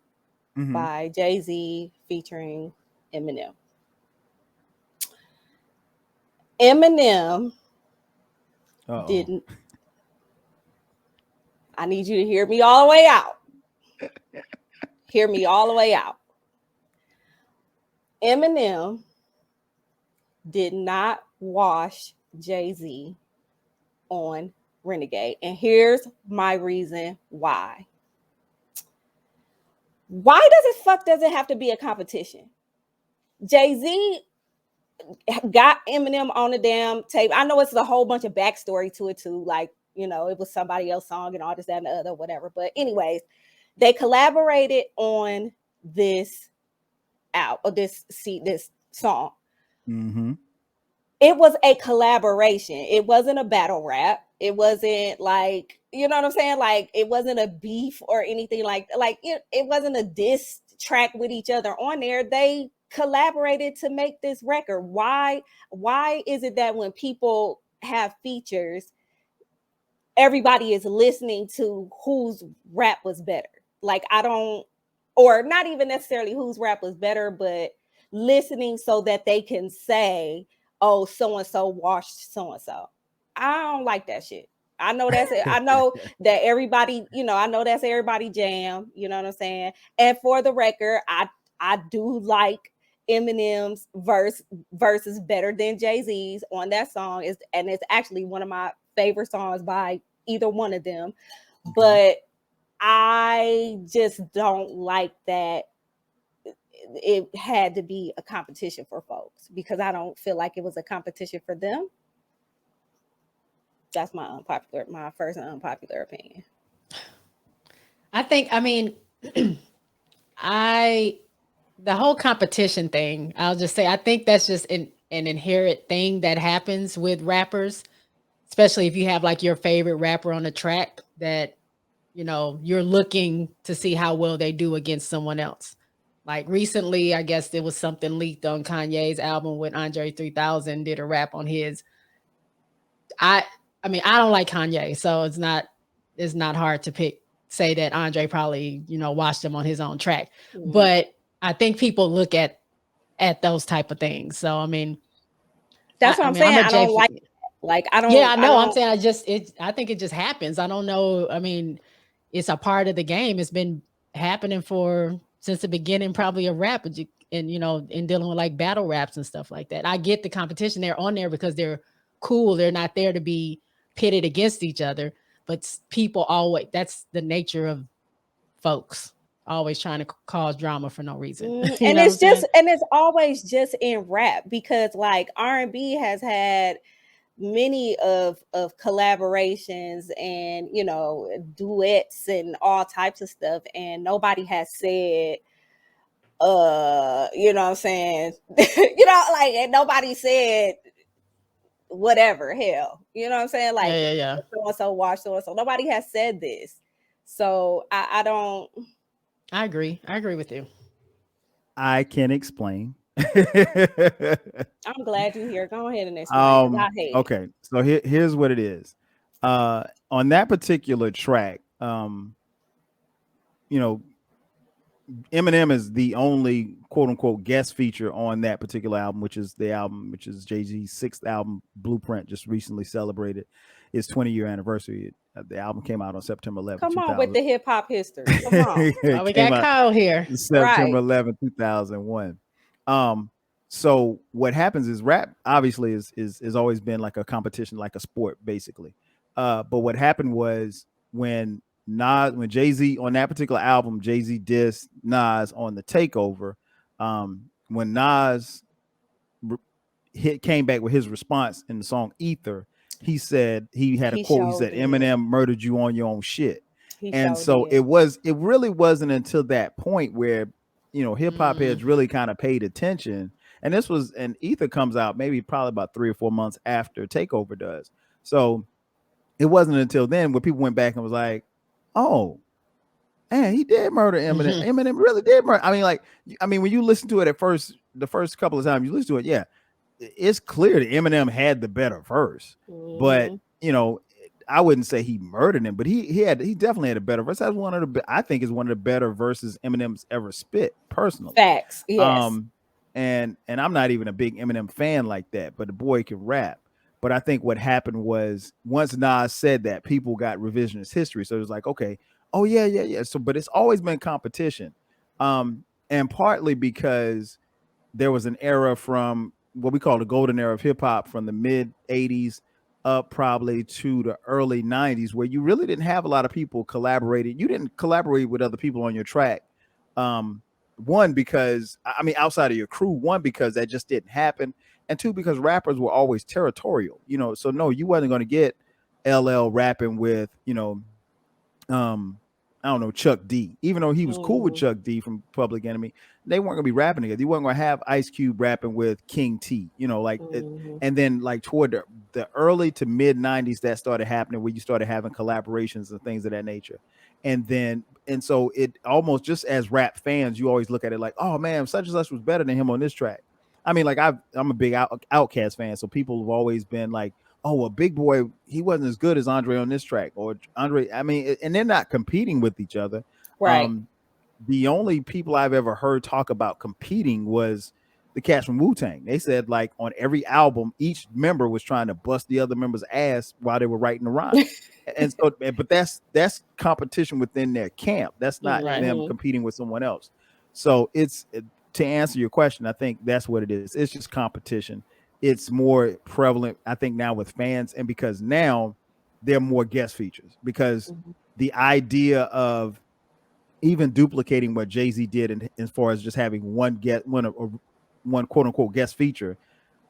by Jay-Z featuring Eminem. Eminem didn't. I need you to hear me all the way out. Hear me all the way out. Eminem did not wash Jay-Z on Renegade. And here's my reason why. Why does it have to be a competition? Jay-Z got Eminem on the damn tape. I know it's a whole bunch of backstory to it too. Like, it was somebody else's song and all this, that, and the other, whatever. But anyways, they collaborated on this this song. Mm-hmm. It was a collaboration. It wasn't a battle rap. It wasn't like, you know what I'm saying? Like, it wasn't a beef or anything like it wasn't a diss track with each other on there. They collaborated to make this record. Why is it that when people have features, everybody is listening to whose rap was better? Like, or not even necessarily whose rap was better, but listening so that they can say, oh, so and so washed so and so. I don't like that shit. I know that's it. I know that everybody, I know that's everybody jam. You know what I'm saying? And for the record, I do like Eminem's verses better than Jay-Z's on that song. And it's actually one of my favorite songs by either one of them. But I just don't like that it had to be a competition for folks, because I don't feel like it was a competition for them. That's my first unpopular opinion. I mean, the whole competition thing, I'll just say, I think that's just an inherent thing that happens with rappers, especially if you have like your favorite rapper on the track that, you're looking to see how well they do against someone else. Like recently, I guess there was something leaked on Kanye's album with Andre 3000 did a rap on his. I mean, I don't like Kanye, so it's not hard to say that Andre probably, watched him on his own track. Mm-hmm. But I think people look at those type of things. So I mean, that's what I'm saying. I don't like I don't. Yeah, I know. I'm saying I think it just happens. I don't know. I mean, it's a part of the game. It's been happening since the beginning, probably of rap, and in dealing with like battle raps and stuff like that. I get the competition. They're on there because they're cool. They're not there to be pitted against each other. But people always, that's the nature of folks, always trying to cause drama for no reason. And it's always just in rap, because like R&B has had many of collaborations and duets and all types of stuff, and nobody has said you know what I'm saying like, and nobody said whatever, hell, you know what I'm saying, like so-and-so watch so-and-so. Nobody has said this, so I don't. I agree with you. I can explain. I'm glad you're here. Go ahead and explain. I hate okay, so here's what it is. On that particular track, Eminem is the only quote unquote guest feature on that particular album, which is Jay-Z's 6th album, Blueprint, just recently celebrated its 20-year anniversary. The album came out on September 11th. Come on with the hip hop history. Come on. We got Kyle here. September 11th, 2001. So what happens is rap obviously is always been like a competition, like a sport, basically. But what happened was when Jay-Z on that particular album, Jay-Z dissed Nas on the Takeover. When Nas came back with his response in the song Ether, he said he had a quote. He said, "Eminem murdered you on your own shit." And so it really wasn't until that point where hip hop heads really kind of paid attention. And Ether comes out probably about 3 or 4 months after Takeover does. So it wasn't until then where people went back and was like, oh, man, he did murder Eminem. Eminem really did murder. I mean, when you listen to it the first couple of times you listen to it, yeah, it's clear that Eminem had the better verse. But I wouldn't say he murdered him, but he definitely had a better verse. That's I think is one of the better verses Eminem's ever spit, personally. Facts. Yes. And I'm not even a big Eminem fan like that, but the boy can rap. But I think what happened was once Nas said that, people got revisionist history. So it was like, okay, oh yeah. So, but it's always been competition. And partly because there was an era from what we call the golden era of hip hop from the mid 80s up probably to the early 90s, where you really didn't have a lot of people collaborating. You didn't collaborate with other people on your track. One, because outside of your crew, one, because that just didn't happen. And two, because rappers were always territorial, so no, you wasn't going to get LL rapping with, Chuck D, even though he was cool with Chuck D from Public Enemy. They weren't going to be rapping together. You weren't going to have Ice Cube rapping with King T, and then like toward the early to mid 90s, that started happening where you started having collaborations and things of that nature. And so it almost, just as rap fans, you always look at it like, oh man, such and such was better than him on this track. I mean, like I'm a big Outkast fan, so people have always been like, oh, well, Big Boy, he wasn't as good as Andre on this track, or Andre. I mean, and they're not competing with each other. Right. The only people I've ever heard talk about competing was the cats from Wu-Tang. They said like on every album, each member was trying to bust the other member's ass while they were writing the rhyme. And so, but that's competition within their camp. That's not them competing with someone else. So to answer your question, I think that's what it is. It's just competition. It's more prevalent, I think, now with fans, and because now there are more guest features, because the idea of even duplicating what Jay-Z did as far as just having one quote unquote guest feature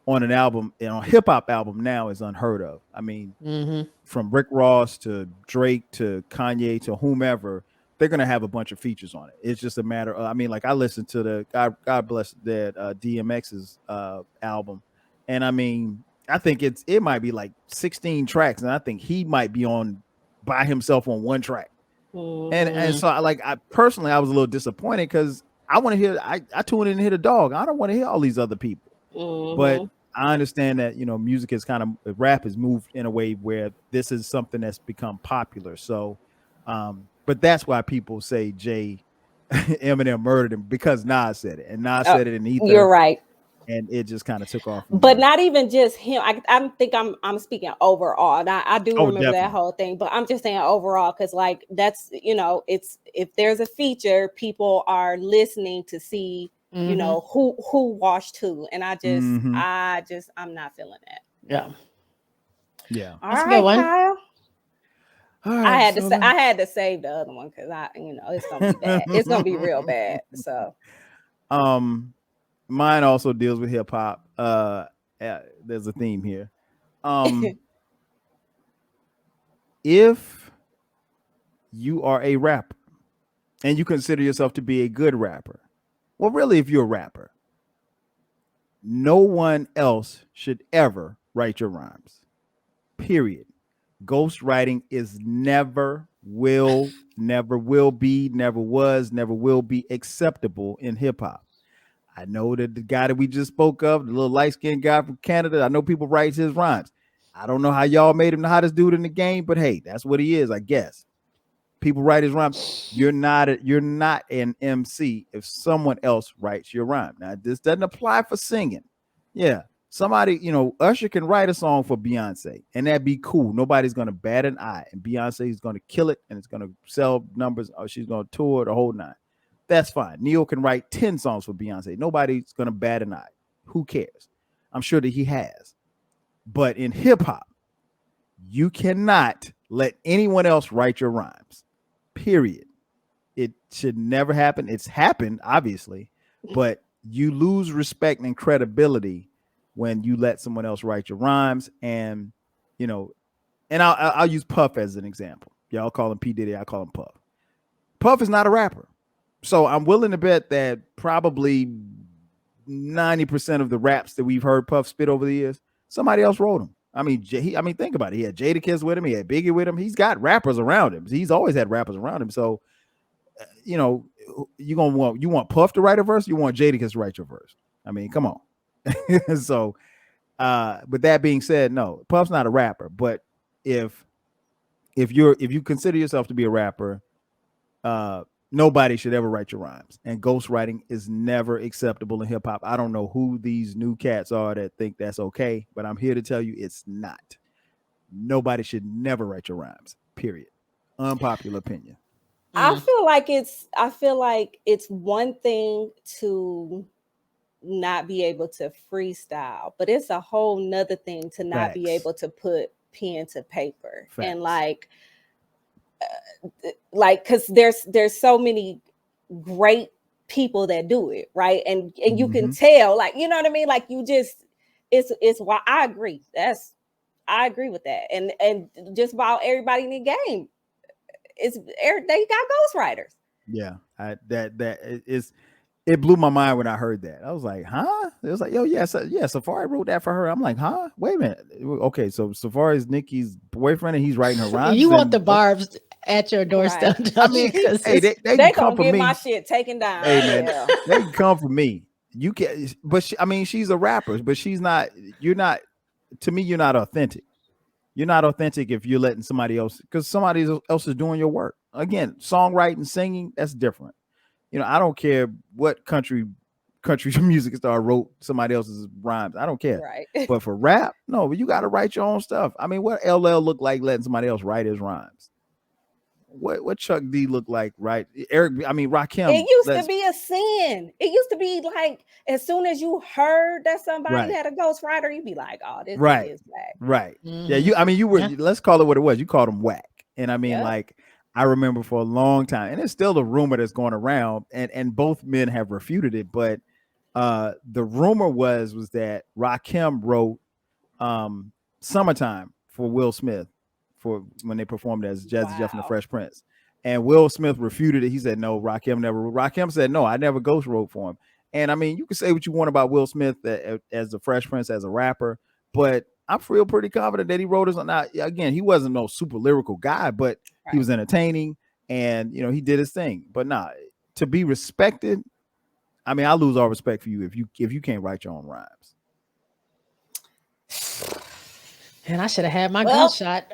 on an album, on a hip hop album now is unheard of. I mean, from Rick Ross to Drake to Kanye to whomever, they're going to have a bunch of features on it. It's just a matter of, I mean, like I listened to the God bless that DMX's album. And I mean, I think it might be like 16 tracks. And I think he might be on by himself on one track. And so I personally, I was a little disappointed because I want to hear, I tune in and hear the dog. I don't want to hear all these other people. But I understand that, music is rap has moved in a way where this is something that's become popular. So, but that's why people say Eminem murdered him, because Nas said it, and Nas said it in Ether. You're right. And it just kind of took off. But not even just him. I think I'm speaking overall. Now, I do remember definitely that whole thing, but I'm just saying overall, because like that's, it's, if there's a feature, people are listening to see, who watched who. And I'm not feeling that. Yeah. All right, Kyle. All right, I had to save the other one because it's gonna be bad. It's gonna be real bad. So mine also deals with hip hop. There's a theme here. If you are a rapper and you consider yourself to be a good rapper, well, really, if you're a rapper, no one else should ever write your rhymes. Period. Ghostwriting is never will be, never was, never will be acceptable in hip hop. I know that the guy that we just spoke of, the little light-skinned guy from Canada, I know people write his rhymes. I don't know how y'all made him the hottest dude in the game, but hey, that's what he is, I guess. People write his rhymes. You're not an MC if someone else writes your rhyme. Now, this doesn't apply for singing. Yeah. Somebody, Usher can write a song for Beyonce, and that'd be cool. Nobody's going to bat an eye, and Beyonce is going to kill it, and it's going to sell numbers, or she's going to tour the whole nine. That's fine. Neil can write 10 songs for Beyonce. Nobody's going to bat an eye. Who cares? I'm sure that he has. But in hip hop, you cannot let anyone else write your rhymes. Period. It should never happen. It's happened, obviously, but you lose respect and credibility when you let someone else write your rhymes. And, and I'll use Puff as an example. Y'all call him P. Diddy. I call him Puff. Puff is not a rapper. So I'm willing to bet that probably 90% of the raps that we've heard Puff spit over the years, somebody else wrote them. I mean, think about it. He had Jadakiss with him. He had Biggie with him. He's got rappers around him. He's always had rappers around him. So, you want Puff to write a verse? You want Jadakiss to write your verse? I mean, come on. So, with that being said, no, Puff's not a rapper. But if you consider yourself to be a rapper, nobody should ever write your rhymes, and ghostwriting is never acceptable in hip hop. I don't know who these new cats are that think that's okay, but I'm here to tell you it's not. Nobody should never write your rhymes. Period. Unpopular opinion. I feel like it's one thing to not be able to freestyle, but it's a whole nother thing to not be able to put pen to paper. Facts. And because there's so many great people that do it, right? And you can tell, you know what I mean? Like it's why I agree. I agree with that. And just about everybody in the game they got ghostwriters. Yeah, it blew my mind when I heard that. I was like, huh? It was like, yo, yeah, Safari wrote that for her. I'm like, huh? Wait a minute. Okay, so Safari's Nikki's boyfriend, and he's writing her rhymes. You want the barbs at your doorstep? Right. I mean, they come for me. My shit taken down. Hey man, they can come for me. You can, but she's a rapper, but she's not. You're not. To me, you're not authentic. You're not authentic if you're letting somebody else, because somebody else is doing your work. Again, songwriting, singing, that's different. I don't care what country country music star wrote somebody else's rhymes. I don't care. Right. But for rap, no, you got to write your own stuff. I mean, what LL look like letting somebody else write his rhymes? What Chuck D look like, right? Rakim. It used to be a sin. It used to be like as soon as you heard that somebody had a ghostwriter, you'd be like, "Oh, this is whack." Right. Yeah. You were. Let's call it what it was. You called them whack. And I mean, like, I remember for a long time, and it's still a rumor that's going around, and both men have refuted it. But the rumor was that Rakim wrote "Summertime" for Will Smith for when they performed as Jazzy Jeff and the Fresh Prince. And Will Smith refuted it. He said, no, Rakim never. Rakim said, no, I never ghost wrote for him. And I mean, you can say what you want about Will Smith as the Fresh Prince, as a rapper, but I feel pretty confident that he wrote his. Now, again, he wasn't no super lyrical guy, but he was entertaining, and he did his thing. But to be respected, I mean, I lose all respect for you if you can't write your own rhymes. And I should have had my gunshot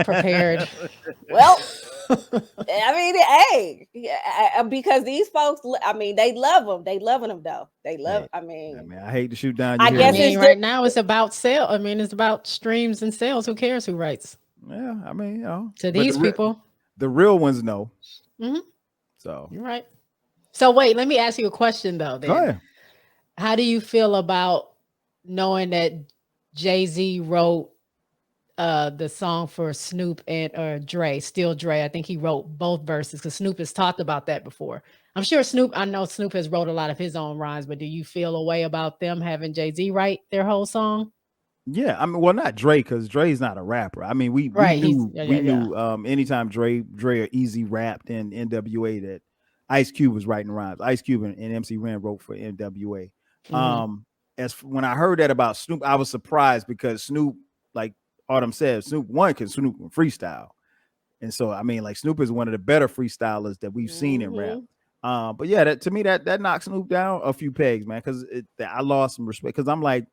prepared. Well, I mean, hey, because these folks, I mean, they love them. They loving them though. They love. I mean, I hate to shoot down. I guess it's right now it's about sale. I mean, it's about streams and sales. Who cares who writes? Yeah, I mean, to these people, the real ones know. Mm-hmm. So you're right. So wait, let me ask you a question though. Then, go ahead. How do you feel about knowing that Jay-Z wrote the song for Snoop and Dre, Still Dre? I think he wrote both verses because Snoop has talked about that before. I'm sure I know Snoop has wrote a lot of his own rhymes, but do you feel a way about them having Jay-Z write their whole song? Yeah, I mean, well, not Dre, because Dre's not a rapper. I mean, we knew anytime Dre or Easy rapped in NWA that Ice Cube was writing rhymes. Ice Cube and MC Ren wrote for NWA. Mm-hmm. When I heard that about Snoop, I was surprised because Snoop, like Autumn said, Snoop can freestyle. And so, I mean, like, Snoop is one of the better freestylers that we've seen in rap. But yeah, to me, that knocks Snoop down a few pegs, man, because I lost some respect because I'm like,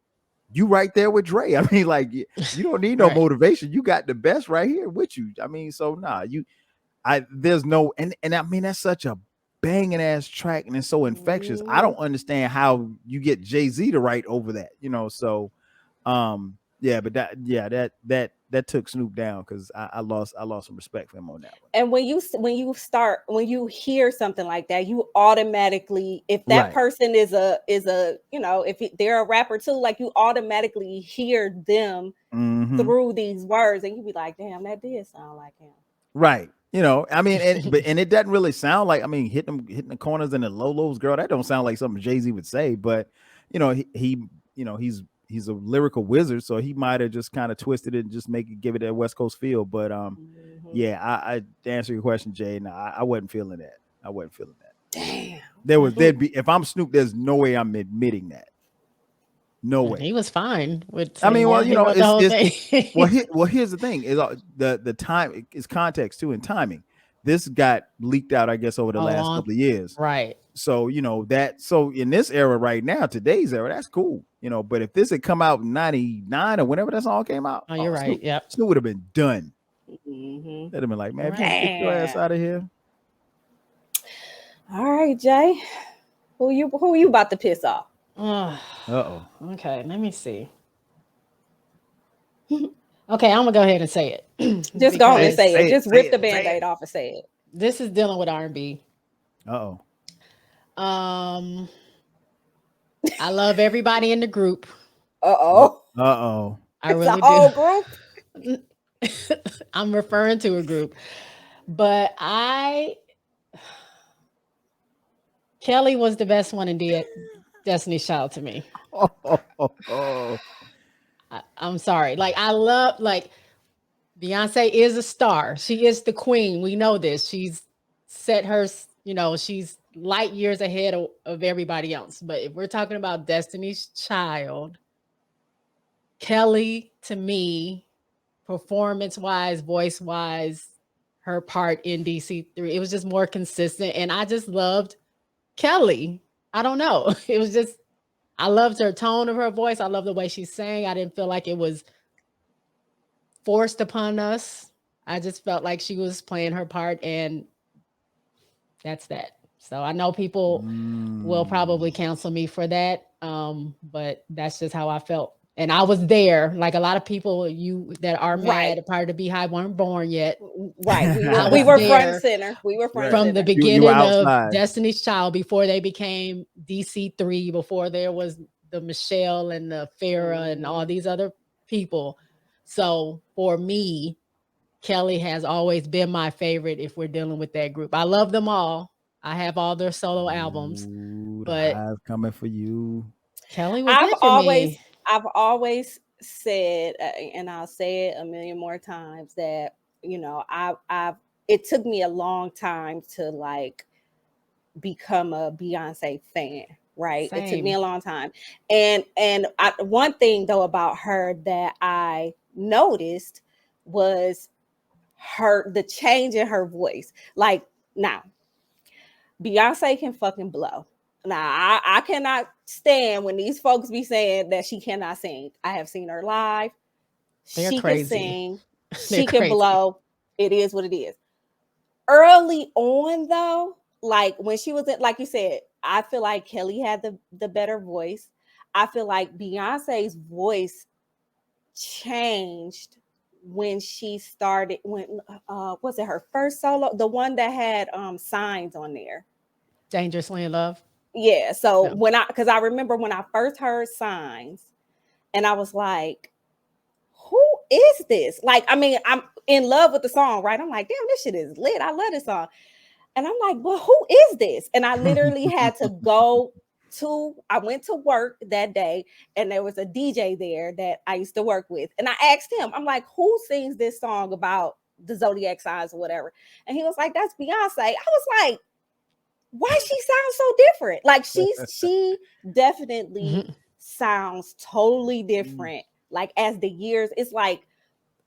you right there with Dre. I mean, like, you don't need no motivation. You got the best right here with you. I mean, so there's no, and I mean, that's such a banging ass track and it's so infectious. I don't understand how you get Jay-Z to write over that, so but that took Snoop down because I lost some respect for him on that one. And when you hear something like that, you automatically, if that person is a if they're a rapper too, like, you automatically hear them through these words and you be like, damn, that did sound like him. Right. I mean, and it doesn't really sound like, I mean, hitting the corners and the lows, girl, that don't sound like something Jay-Z would say, but he's a lyrical wizard, so he might have just kind of twisted it and just give it that West Coast feel. But I to answer your question, Jay, no, I wasn't feeling that. Damn. There'd be, if I'm Snoop, there's no way I'm admitting that. No way. He was fine with. I mean, well, here's the thing: is the time is context too and timing. This got leaked out, I guess, over the last couple of years, right? So so in this era right now, today's era, that's cool, But if this had come out in '99 or whenever that song came out, you're right. Snoop would have been done. That'd have been like, man, get your ass out of here. All right, Jay, who you about to piss off? Okay, let me see. Okay, I'm gonna go ahead and say it. Just go ahead and say it. Just rip the Band-Aid off and say it. This is dealing with R&B. I love everybody in the group. I really do. Whole group. I'm referring to a group, but Kelly was the best one in Destiny's Child to me. I'm sorry. Like, I love, like, Beyonce is a star. She is the queen. We know this. She's set her, she's light years ahead of everybody else. But if we're talking about Destiny's Child, Kelly, to me, performance-wise, voice-wise, her part in DC3, it was just more consistent. And I just loved Kelly. I don't know. It was just, I loved her tone of her voice. I love the way she sang. I didn't feel like it was forced upon us. I just felt like she was playing her part, and that's that. So I know people will probably cancel me for that. But that's just how I felt. And I was there. Like a lot of people that are mad at part of the Beehive weren't born yet. Right. We were front and center. We were front from and the center. beginning of outside. Destiny's Child, before they became DC3, before there was the Michelle and the Farrah and all these other people. So for me, Kelly has always been my favorite if we're dealing with that group. I love them all. I have all their solo albums. But the coming for you. Kelly was it for me. I've always said, and I'll say it a million more times, that it took me a long time to like become a Beyonce fan. Right. Same. It took me a long time. And one thing though about her that I noticed was the change in her voice. Like, now Beyonce can fucking blow. Now I cannot stand when these folks be saying that she cannot sing. I have seen her live. She can sing. She can blow. It is what it is. Early on though, like when she was like you said, I feel like Kelly had the better voice. I feel like Beyonce's voice changed when she started, was it her first solo, the one that had Signs on there, Dangerously in Love. Yeah. So because I remember when I first heard Signs, and I was like, who is this? Like, I mean, I'm in love with the song, right? I'm like, damn, this shit is lit. I love this song. And I'm like, well, who is this? And I literally had to I went to work that day, and there was a DJ there that I used to work with. And I asked him, I'm like, who sings this song about the zodiac signs or whatever? And he was like, that's Beyonce. I was like, why she sounds so different? Like she definitely sounds totally different. Like as the years, it's like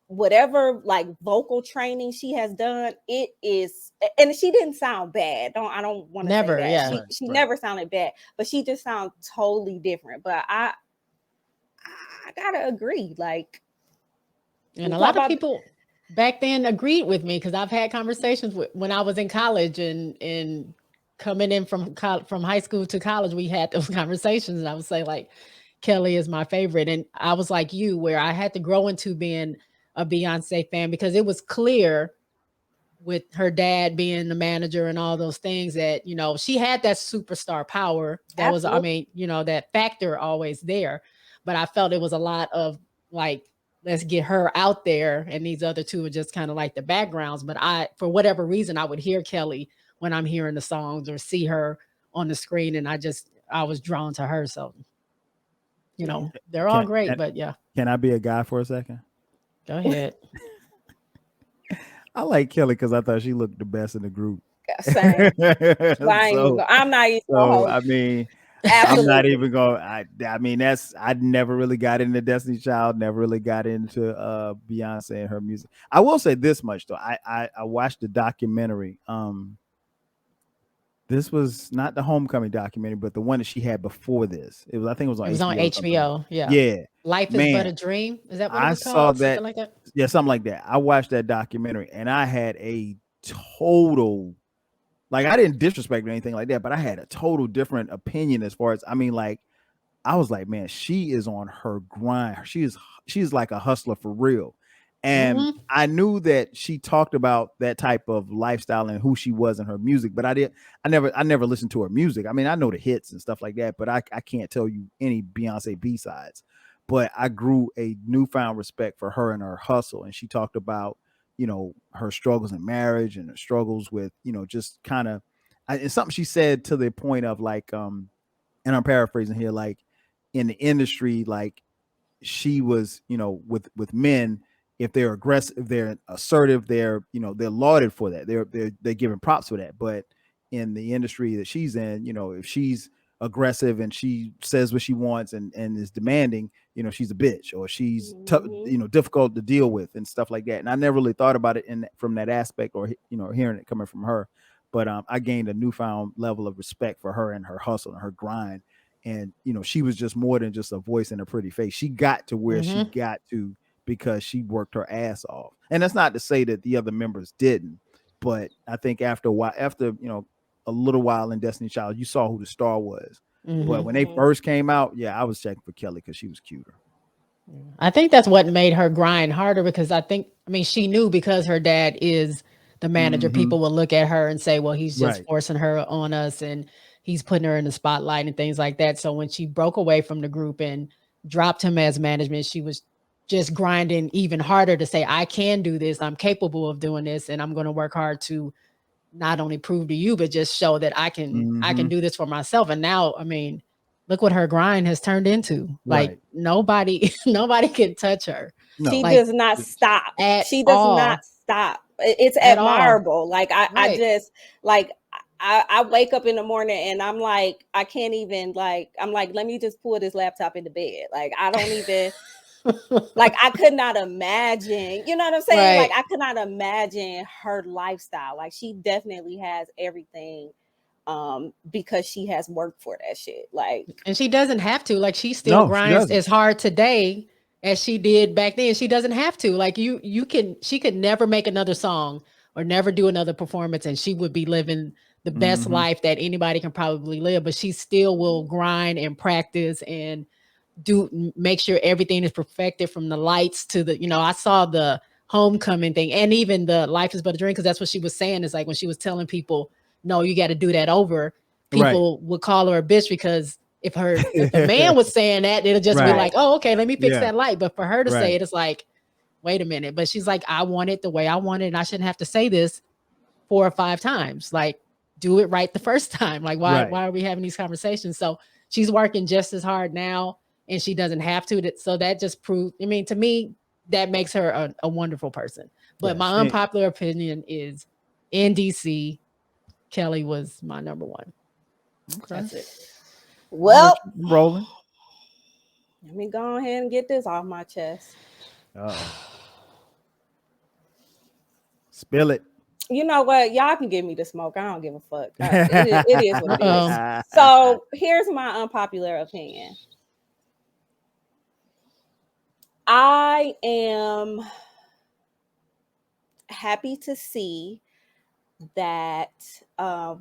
whatever like vocal training she has done, it is, and she didn't sound bad. I don't want to never say that. Yeah, she never sounded bad, but she just sounds totally different. But I gotta agree, like, and a lot of people back then agreed with me, because I've had conversations when I was in college and coming in from high school to college, we had those conversations, and I would say like, Kelly is my favorite. And I was like you, where I had to grow into being a Beyonce fan, because it was clear with her dad being the manager and all those things that, she had that superstar power. That Absolutely. Was, I mean, that factor always there. But I felt it was a lot of like, let's get her out there, and these other two are just kind of like the backgrounds. But for whatever reason, I would hear Kelly when I'm hearing the songs or see her on the screen, and I was drawn to her. So, they're all great, but yeah. Can I be a guy for a second? Go ahead. I like Kelly because I thought she looked the best in the group. Same. I'm not even. I mean, Absolutely. I'm not even going. I mean, I never really got into Destiny's Child. Never really got into Beyonce and her music. I will say this much though. I watched the documentary. This was not the Homecoming documentary, but the one that she had before this. I think it was on HBO. Yeah. Yeah. Life is But a Dream. Is that what it was called? Saw that. Something like that? Yeah, something like that. I watched that documentary, and I had a total, like, I didn't disrespect or anything like that, but I had a total different opinion as far as, I mean, like, I was like, man, she is on her grind. She's like a hustler for real. And I knew that she talked about that type of lifestyle and who she was in her music, but I never listened to her music. I mean, I know the hits and stuff like that, but I can't tell you any Beyonce B-sides. But I grew a newfound respect for her and her hustle. And she talked about, her struggles in marriage and her struggles with, just kind of, it's something she said to the point of like, and I'm paraphrasing here, like in the industry, like she was, with men, if they're aggressive, if they're assertive, they're lauded for that. They're given props for that. But in the industry that she's in, if she's aggressive and she says what she wants and is demanding, she's a bitch, or she's difficult to deal with and stuff like that. And I never really thought about it from that aspect, or hearing it coming from her. But I gained a newfound level of respect for her and her hustle and her grind. And she was just more than just a voice and a pretty face. She got to where she got to because she worked her ass off. And that's not to say that the other members didn't, but I think after a while, a little while in Destiny Child, you saw who the star was. Mm-hmm. But when they first came out, yeah, I was checking for Kelly because she was cuter. I think that's what made her grind harder because she knew because her dad is the manager, people will look at her and say, well, he's just forcing her on us and he's putting her in the spotlight and things like that. So when she broke away from the group and dropped him as management, she was just grinding even harder to say, I can do this. I'm capable of doing this. And I'm going to work hard to not only prove to you, but just show that I can do this for myself. And now, look what her grind has turned into. Like nobody can touch her. No. She does not stop. She does not stop. It's admirable. Like I just like I wake up in the morning and I'm like, I can't even I'm like, let me just pull this laptop into bed. Like I don't even like I could not imagine, you know what I'm saying? Like I could not imagine her lifestyle. Like she definitely has everything because she has worked for that shit. Like, and she doesn't have to. Like she still grinds as hard today as she did back then. She doesn't have to. Like she could never make another song or never do another performance and she would be living the best life that anybody can probably live, but she still will grind and practice and make sure everything is perfected from the lights to the, I saw the homecoming thing and even the Life is But a Dream, because that's what she was saying, is like when she was telling people, no, you got to do that over, people would call her a bitch, because if the man was saying that, it'll just be like, oh, okay, let me fix that light. But for her to say it, it's like, wait a minute. But she's like, I want it the way I want it, and I shouldn't have to say this 4 or 5 times. Like, do it right the first time. Like, why are we having these conversations? So she's working just as hard now, and she doesn't have to. So that just proved, to me, that makes her a wonderful person. But my unpopular opinion is, in DC, Kelly was my number one. Okay. That's it. Well, rolling. Let me go ahead and get this off my chest. Spill it. You know what? Y'all can give me the smoke. I don't give a fuck. It is what it is. So here's my unpopular opinion. I am happy to see that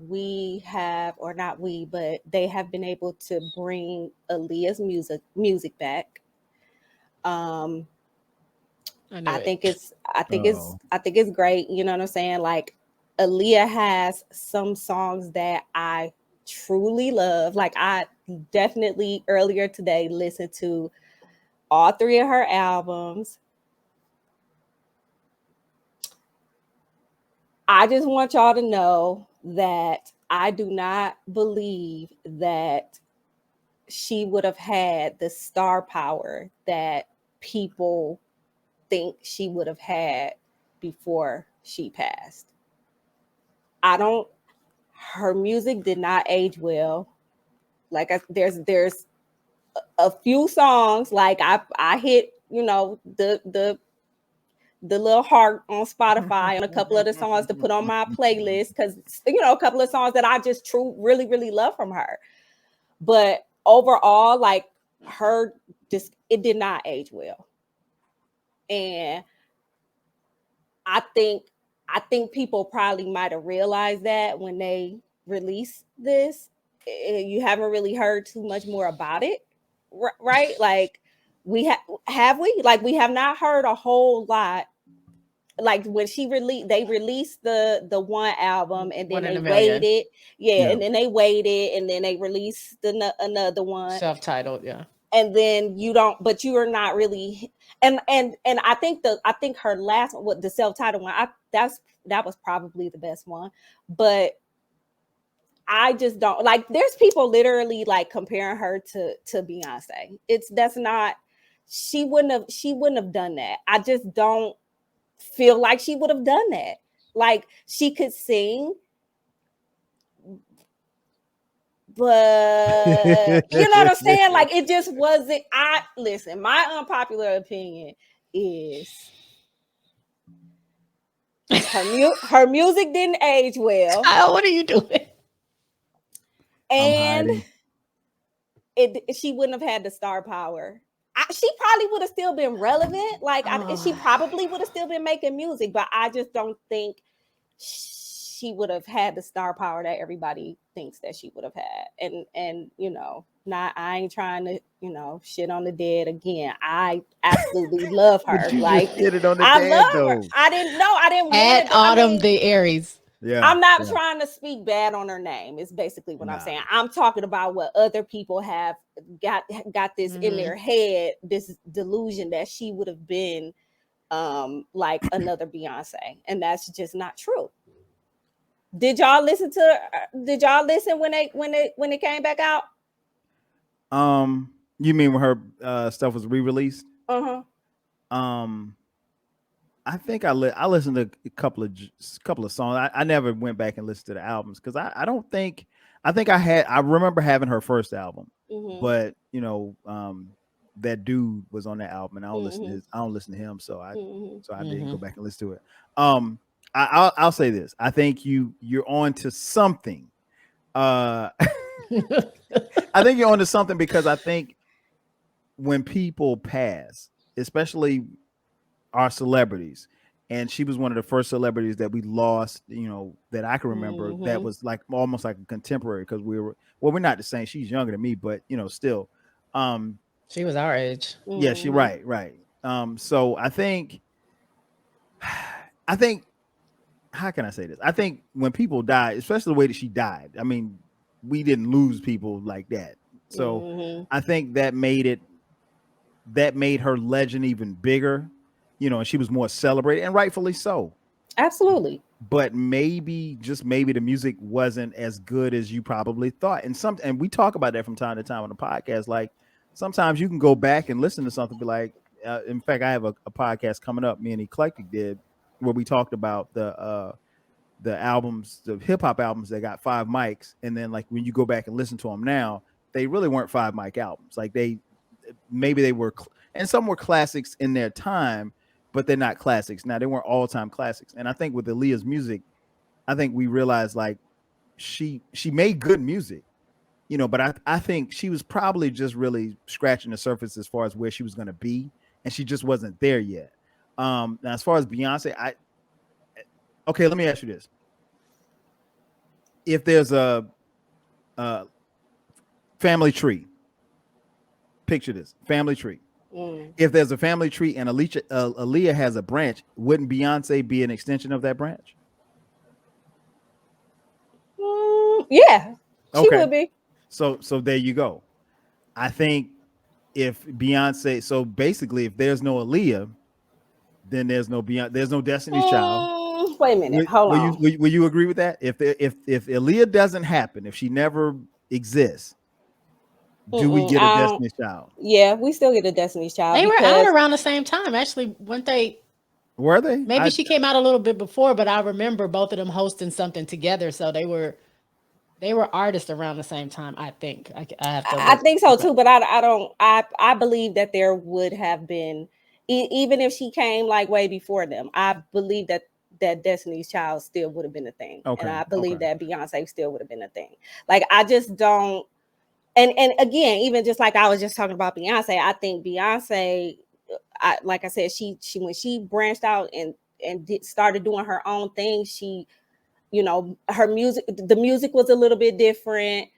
we have, or not we, but they have been able to bring Aaliyah's music back. I think it's great. You know what I'm saying? Like, Aaliyah has some songs that I truly love. Like, I definitely earlier today listened to all 3 of her albums. I just want y'all to know that I do not believe that she would have had the star power that people think she would have had before she passed. Her music did not age well. Like, there's a few songs, like I hit, the little heart on Spotify and a couple of the songs to put on my playlist, because a couple of songs that I just really, really love from her. But overall, like, it did not age well. And I think people probably might have realized that when they released this. You haven't really heard too much more about it, right? Like, we have not heard a whole lot. Like, when they released the one album, and then they waited, and then they waited, and then they released another one, self-titled, and then you are not really, and I think her last one, with the self-titled one, that was probably the best one, but I just don't like. There's people literally like comparing her to Beyonce. She wouldn't have done that. I just don't feel like she would have done that. Like, she could sing, but you know what I'm saying? Like, it just wasn't. Listen, my unpopular opinion is her music didn't age well. What are you doing? And she wouldn't have had the star power. She probably would have still been relevant. Like, she probably would have still been making music, but I just don't think she would have had the star power that everybody thinks that she would have had. And you know, I ain't trying to, you know, shit on the dead again. I absolutely love her. But you Like, just did it on the I dead, love her. though. I didn't want Add to. Autumn the Aries. Yeah, I'm not trying to speak bad on her name. It's basically what I'm saying. I'm talking about what other people have got this in their head, this delusion that she would have been like another Beyonce, and that's just not true. Did y'all listen when it came back out? You mean when her stuff was re-released? Uh-huh. I think I listened to a couple of songs. I never went back and listened to the albums because I remember having her first album, but you know, that dude was on that album, and I don't listen to him, so I didn't go back and listen to it. I'll say this: I think you're on to something. I think you're on to something because I think when people pass, especially our celebrities, and she was one of the first celebrities that we lost, you know, that I can remember that was like almost like a contemporary, because we're not the same. She's younger than me, but you know, still. She was our age. Yeah, she right. So I think how can I say this? I think when people die, especially the way that she died, I mean, we didn't lose people like that. So I think that made her legend even bigger, you know, and she was more celebrated, and rightfully so. Absolutely. But maybe, just maybe, the music wasn't as good as you probably thought. And we talk about that from time to time on the podcast. Like, sometimes you can go back and listen to something, be like, in fact, I have a podcast coming up, me and Eclectic did, where we talked about the albums, the hip hop albums that got 5 mics. And then, like, when you go back and listen to them now, they really weren't 5 mic albums. Like, maybe they were, and some were classics in their time, but they're not classics. Now, they weren't all time classics. And I think with Aaliyah's music, I think we realized, like, she made good music, you know, but I think she was probably just really scratching the surface as far as where she was going to be, and she just wasn't there yet. Now, as far as Beyonce, okay, let me ask you this: if there's a family tree, picture this family tree. If there's a family tree and Aaliyah has a branch, wouldn't Beyonce be an extension of that branch? Yeah, she would be. So there you go. I think if Beyonce, so basically, if there's no Aaliyah, then there's no Beyonce, there's no Destiny's Child. Wait a minute, hold on. Will you agree with that? If Aaliyah doesn't happen, if she never exists, do we get a Destiny's Child? Yeah, we still get a Destiny's Child. They were out around the same time, actually. Weren't they? Were they? Maybe she came out a little bit before, but I remember both of them hosting something together. So they were artists around the same time. I think I have to. I think so too, but I believe that there would have been, even if she came like way before them, I believe that Destiny's Child still would have been a thing. And I believe that Beyonce still would have been a thing. Like, I just don't. And again, even just like I was just talking about Beyonce, I think Beyonce, like I said, she when she branched out and started doing her own thing, she, you know, the music was a little bit different.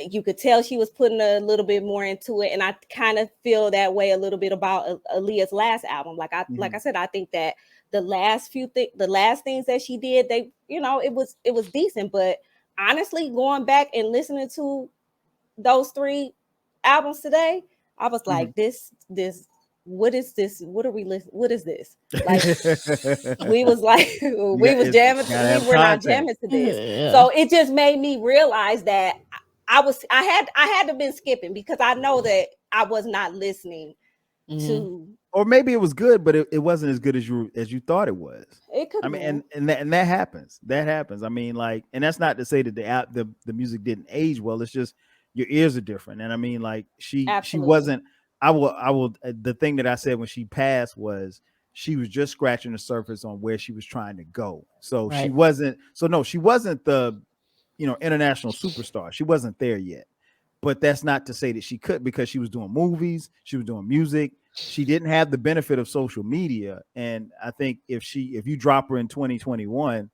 You could tell she was putting a little bit more into it, and I kind of feel that way a little bit about Aaliyah's last album. Like I said, I think that the last things that she did, they, you know, it was decent. But honestly, going back and listening to those 3 albums today, I was like, this, what is this? What are we listening? What is this? Like, we was like, we was jamming. We were not jamming to this. Yeah. So it just made me realize that I had to been skipping, because I know that I was not listening to. Or maybe it was good, but it wasn't as good as you thought it was. It could. I mean, and that happens. That happens. I mean, like, and that's not to say that the music didn't age well. It's just your ears are different. And I mean, like, she wasn't. I will. The thing that I said when she passed was she was just scratching the surface on where she was trying to go. So she wasn't. So no, she wasn't the, you know, international superstar. She wasn't there yet. But that's not to say that she couldn't, because she was doing movies, she was doing music. She didn't have the benefit of social media. And I think if you drop her in 2021,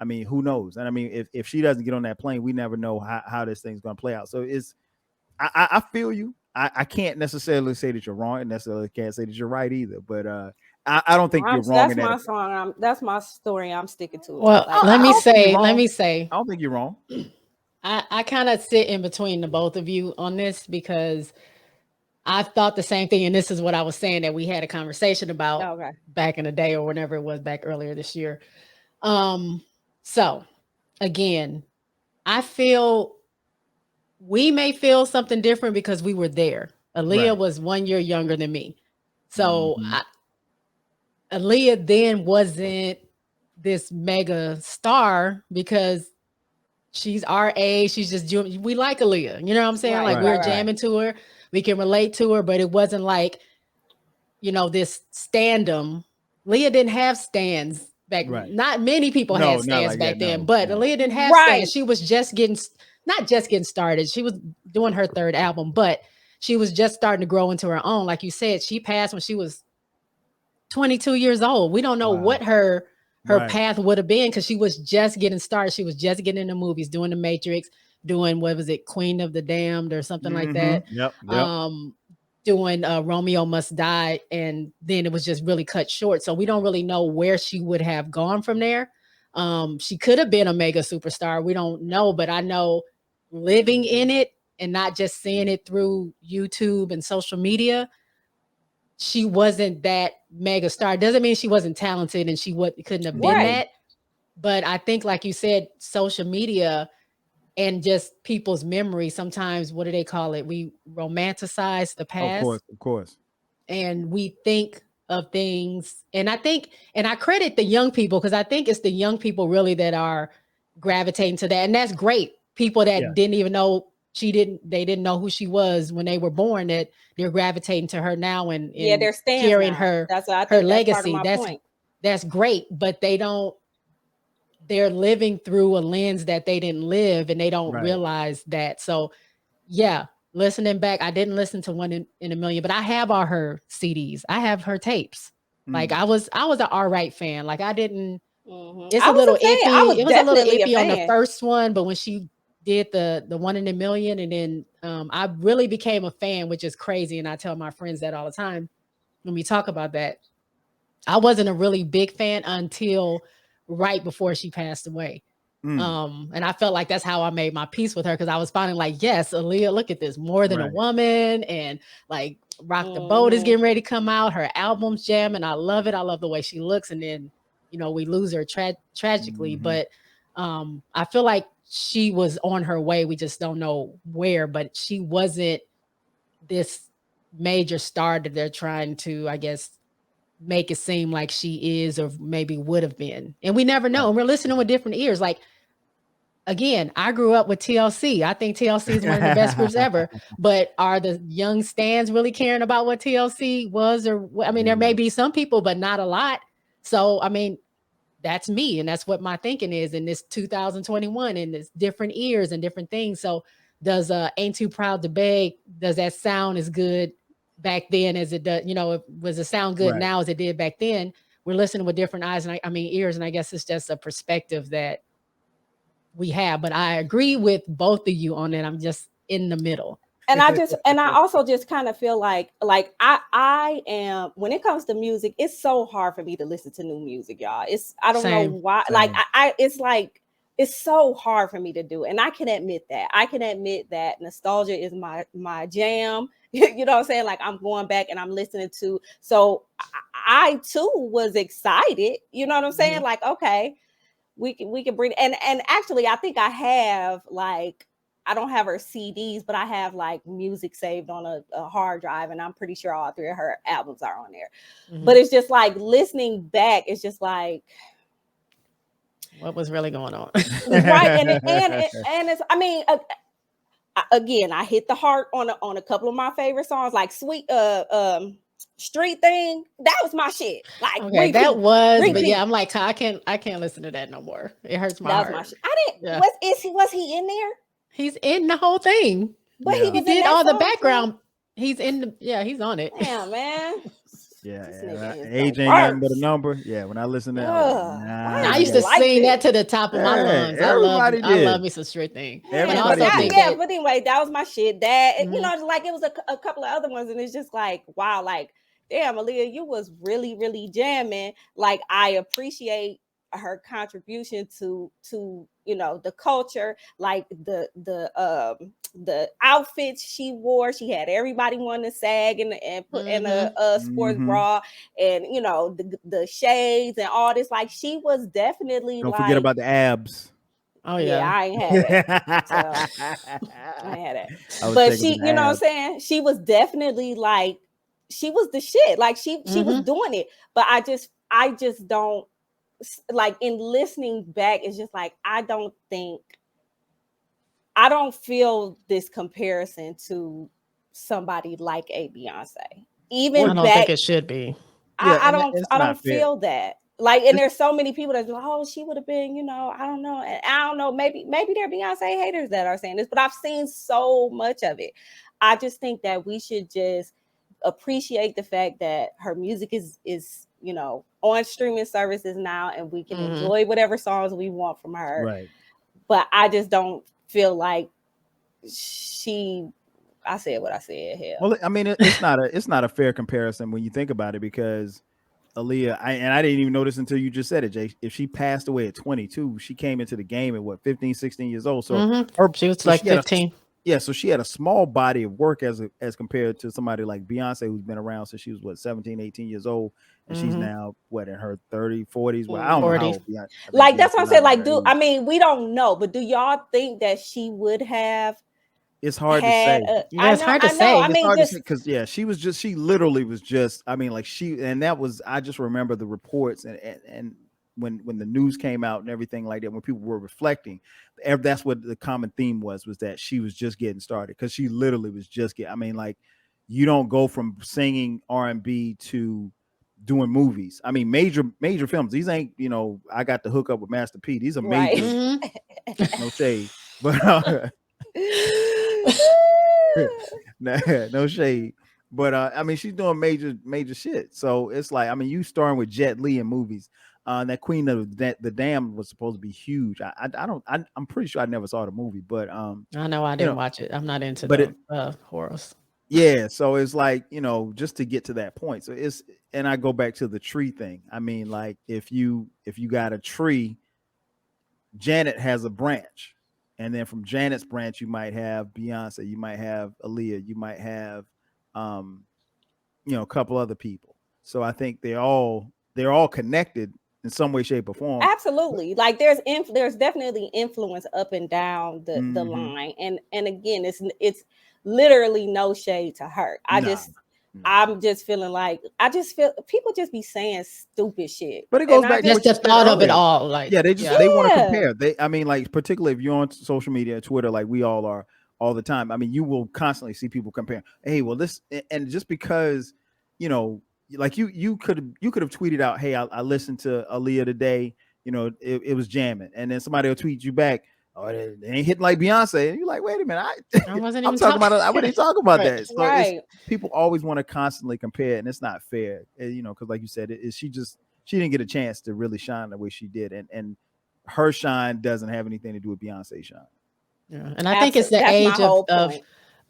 I mean, who knows? And I mean, if she doesn't get on that plane, we never know how this thing's going to play out. So I feel you. I can't necessarily say that you're wrong, and necessarily can't say that you're right either. But I don't think you're wrong. That's my song. That's my story. I'm sticking to it. Well, let me say, I don't think you're wrong. I kind of sit in between the both of you on this because I've thought the same thing. And this is what I was saying that we had a conversation about back in the day or whenever it was back earlier this year. So again, I feel we may feel something different because we were there. Aaliyah was 1 year younger than me. So Aaliyah then wasn't this mega star because she's our age. She's just doing, we like Aaliyah. You know what I'm saying? We're jamming to her. We can relate to her, but it wasn't like, this standum. Leah didn't have stands back. Not many people had stands back then, but Aaliyah didn't have stands. She was just not just getting started. She was doing her third album, but she was just starting to grow into her own. Like you said, she passed when she was 22 years old. We don't know what her path would have been because she was just getting started. She was just getting into movies, doing The Matrix, doing, what was it, Queen of the Damned or something like that. Yep. Doing Romeo Must Die. And then it was just really cut short. So we don't really know where she would have gone from there. She could have been a mega superstar. We don't know, but I know living in it and not just seeing it through YouTube and social media, she wasn't that mega star. Doesn't mean she wasn't talented and she couldn't have been that. But I think, like you said, social media and just people's memory, sometimes, what do they call it? We romanticize the past. Of course. And we think of things. And I credit the young people because I think it's the young people really that are gravitating to that. And that's great. People that didn't even know they didn't know who she was when they were born, that they're gravitating to her now and they're carrying now. her legacy. That's great, but they're living through a lens that they didn't live and they don't realize that. So listening back, I didn't listen to One in a Million, but I have all her CDs. I have her tapes. Like I was an all right fan. Like I didn't, it's a little iffy. It was a little iffy on the first one, but when she did the One in a Million, and then I really became a fan, which is crazy. And I tell my friends that all the time when we talk about that. I wasn't a really big fan until right before she passed away. And I felt like that's how I made my peace with her, because I was finding like, yes, Aaliyah, look at this, More Than a Woman, and like Rock the Boat is getting ready to come out. Her album's jamming. I love it. I love the way she looks. And then, we lose her tragically. But I feel like she was on her way. We just don't know where, but she wasn't this major star that they're trying to, I guess, make it seem like she is or maybe would have been. And we never know. And we're listening with different ears. Like, again, I grew up with TLC. I think TLC is one of the best groups ever. But are the young stans really caring about what TLC was? Or, I mean, there may be some people, but not a lot. So, I mean, that's me. And that's what my thinking is in this 2021, and it's different ears and different things. So does Ain't Too Proud to Beg, does that sound as good back then as it does? Does it sound good now as it did back then? We're listening with different eyes and ears. And I guess it's just a perspective that we have, but I agree with both of you on it. I'm just in the middle. And I also just kind of feel like I am, when it comes to music, it's so hard for me to listen to new music, y'all. I don't know why. Same. Like it's so hard for me to do. And I can admit that nostalgia is my jam. You know what I'm saying? Like I'm going back and I'm listening to, so I too was excited. You know what I'm saying? Like, okay, we can bring, and actually I think I have, like, I don't have her CDs, but I have like music saved on a hard drive, and I'm pretty sure all three of her albums are on there. But it's just like listening back, it's just like, what was really going on? Right. And it's, I mean, again, I hit the heart on a couple of my favorite songs, like Sweet Street Thing. That was my shit. Like, okay, that was, but yeah, I'm like, I can't listen to that no more. It hurts my heart. My shit. I didn't. Was he in there? He's in the whole thing. But he did all the background. He's in the, he's on it. Damn, man. Yeah, This nigga is age the ain't nothing but a worst. number. Yeah, when I listen to that, Why I is used he to like sing that this? to the top of my lungs. everybody I love did. me some Strict Thing. Man, And Everybody also did. think yeah, that but anyway, that was my shit. That Mhm. like it was a couple of other ones, and it's just like, wow, like, damn, Aaliyah, you was really, really jamming. Like, I appreciate her contribution to the culture, like the outfits she wore. She had everybody wanting to sag and put in a sports bra, and the shades and all this. Like, she was definitely Don't forget about the abs. Oh yeah, I ain't had that. So I ain't had that. But she, you know what I'm saying? She was definitely like, she was the shit. Like she was doing it. But I just don't like, in listening back, it's just like, I don't feel this comparison to somebody like a Beyonce. Even I don't back, think it should be. I don't feel that. Like, and there's so many people that's like, oh, she would have been, I don't know. And I don't know, maybe they're Beyonce haters that are saying this, but I've seen so much of it. I just think that we should just appreciate the fact that her music is on streaming services now, and we can enjoy whatever songs we want from her. Right. But I just don't feel like I said what I said. Hell. Well, I mean, it's not a fair comparison when you think about it, because Aaliyah, I didn't even notice until you just said it, Jay. If she passed away at 22, she came into the game at what, 15, 16 years old. So she was like 15. So she had a small body of work as compared to somebody like Beyonce, who's been around since she was what, 17, 18 years old, and she's now what, in her 30s, 40s. Well, I don't know how old Beyonce. Like, that's what I'm saying. Like, we don't know, but do y'all think that she would have? It's hard to say. It's hard to say. I mean, because she literally was just, I mean, like, I just remember the reports and when the news came out and everything like that, when people were reflecting, that's what the common theme was that she was just getting started, because she literally was just I mean, like, you don't go from singing R&B to doing movies. I mean, major films. These ain't, I got to hook up with Master P. These are major. No shade, but no shade, but I mean, she's doing major shit. So it's like, I mean, you starring with Jet Li in movies. That Queen of the Damned was supposed to be huge. I'm pretty sure I never saw the movie, but I know I didn't watch it. I'm not into the horrors. Yeah, so it's like, just to get to that point. So and I go back to the tree thing. I mean, like, if you got a tree, Janet has a branch. And then from Janet's branch, you might have Beyonce, you might have Aaliyah, you might have, a couple other people. So I think they're all connected in some way, shape, or form. Absolutely. Like, there's definitely influence up and down the line. And again, it's literally no shade to her. I'm just feeling like, people just be saying stupid shit. But it goes back to just the thought of it all. Like, they want to compare. I mean, like, particularly if you're on social media, Twitter, like we all are all the time. I mean, you will constantly see people comparing. Hey, well, this, and just because, like you could have tweeted out, hey, I listened to Aaliyah today. It was jamming, and then somebody will tweet you back, oh, they ain't hitting like Beyonce, and you're like, wait a minute, I wasn't even talking about it. I wasn't talking about that. So people always want to constantly compare, and it's not fair, because like you said, she didn't get a chance to really shine the way she did, and her shine doesn't have anything to do with Beyonce's shine. Yeah, and I think it's the age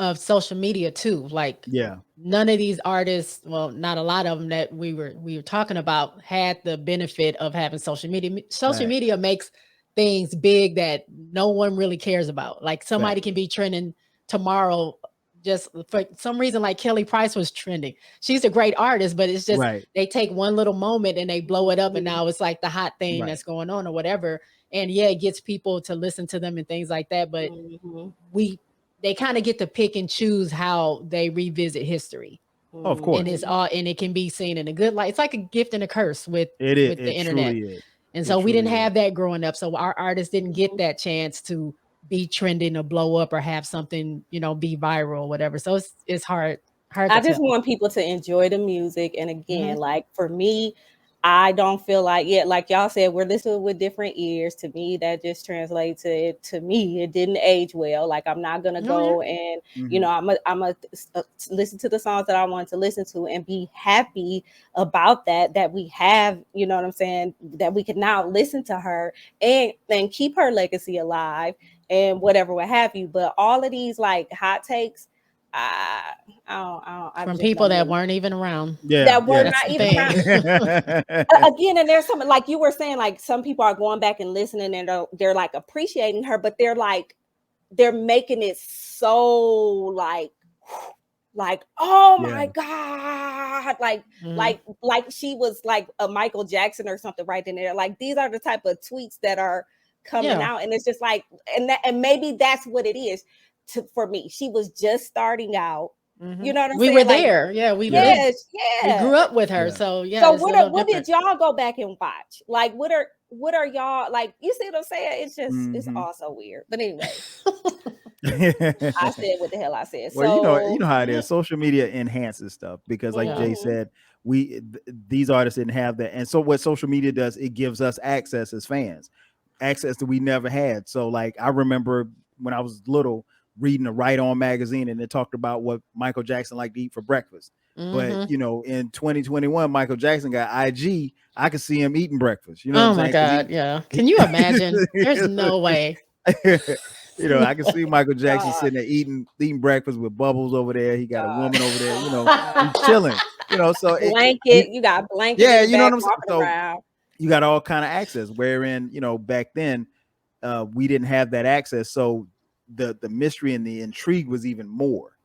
of social media too. Like, none of these artists, well, not a lot of them that we were talking about, had the benefit of having social media. Social media makes things big that no one really cares about. Like, somebody can be trending tomorrow just for some reason. Like, Kelly Price was trending. She's a great artist, but it's just they take one little moment and they blow it up, and now it's like the hot thing that's going on or whatever. And it gets people to listen to them and things like that. But they kind of get to pick and choose how they revisit history. Oh, of course. And it can be seen in a good light. It's like a gift and a curse with the internet. And so we didn't have that growing up. So our artists didn't get that chance to be trending or blow up or have something, be viral or whatever. So it's hard. I just want people to enjoy the music. And again, like, for me, I don't feel like, like y'all said, we're listening with different ears. To me, that just translates to it. To me, it didn't age well. Like, I'm not gonna go and I'm a listen to the songs that I want to listen to and be happy about that we have, you know what I'm saying, that we can now listen to her and keep her legacy alive and whatever, what have you. But all of these like hot takes, I from people that weren't even around. That were not even around. Again, and there's something like you were saying, like some people are going back and listening and they're like appreciating her, but they're making it so like oh my God, like she was like a Michael Jackson or something right in there. Like, these are the type of tweets that are coming out, and it's just like, and maybe that's what it is for me. She was just starting out. You know what I'm saying? We were there. We grew up with her. So So what did y'all go back and watch? Like, what are y'all like? You see what I'm saying? It's just it's all so weird. But anyway, I said what the hell I said. Well, so you know how it is. Social media enhances stuff because, like Jay said, these artists didn't have that, and so what social media does, it gives us access as fans, access that we never had. So, like, I remember when I was little, reading a Right On magazine, and it talked about what Michael Jackson liked to eat for breakfast. But in 2021, Michael Jackson got IG. I could see him eating breakfast. You know what I'm saying? Oh my God, Can you imagine? There's no way. I can see Michael Jackson sitting there eating breakfast with Bubbles over there. He got a woman over there. He's chilling. So blanket. You got blanket. Yeah, you know what I'm saying. So you got all kind of access. Wherein back then, we didn't have that access. So the mystery and the intrigue was even more,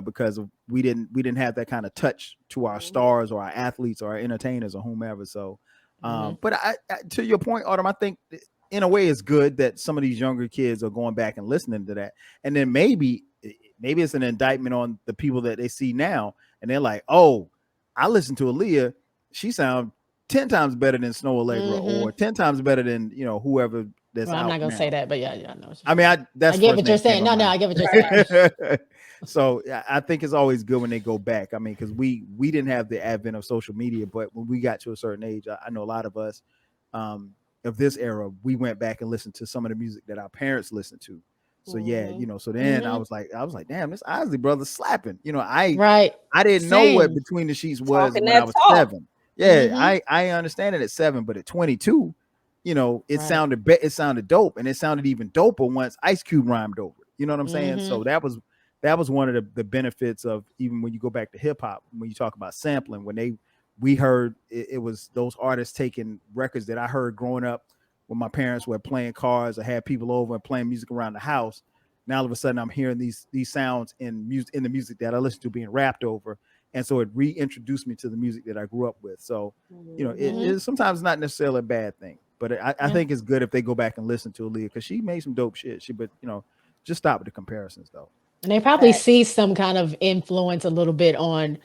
because we didn't have that kind of touch to our stars or our athletes or our entertainers or whomever. So, but I to your point, Autumn, I think in a way it's good that some of these younger kids are going back and listening to that, and then maybe it's an indictment on the people that they see now, and they're like, oh, I listened to Aaliyah, she sounds 10 times better than Snow Allegra or 10 times better than whoever. Well, I'm not gonna say that, but I know. I mean, I get what you're saying. No, I get what you're saying. So I think it's always good when they go back. I mean, because we didn't have the advent of social media, but when we got to a certain age, I know a lot of us of this era, we went back and listened to some of the music that our parents listened to. So so then I was like, damn, this Isley brother slapping. I didn't know what Between the Sheets was when I was 7. Yeah, I understand it at 7, but at 22. It sounded dope, and it sounded even doper once Ice Cube rhymed over it. You know what I'm saying? So that was one of the benefits of, even when you go back to hip hop, when you talk about sampling, when we heard it was those artists taking records that I heard growing up when my parents were playing cards or had people over and playing music around the house. Now all of a sudden I'm hearing these sounds in the music that I listen to being rapped over. And so it reintroduced me to the music that I grew up with. So, it is sometimes not necessarily a bad thing. But I think it's good if they go back and listen to Aaliyah, because she made some dope shit. But just stop with the comparisons though. And they probably see some kind of influence a little bit on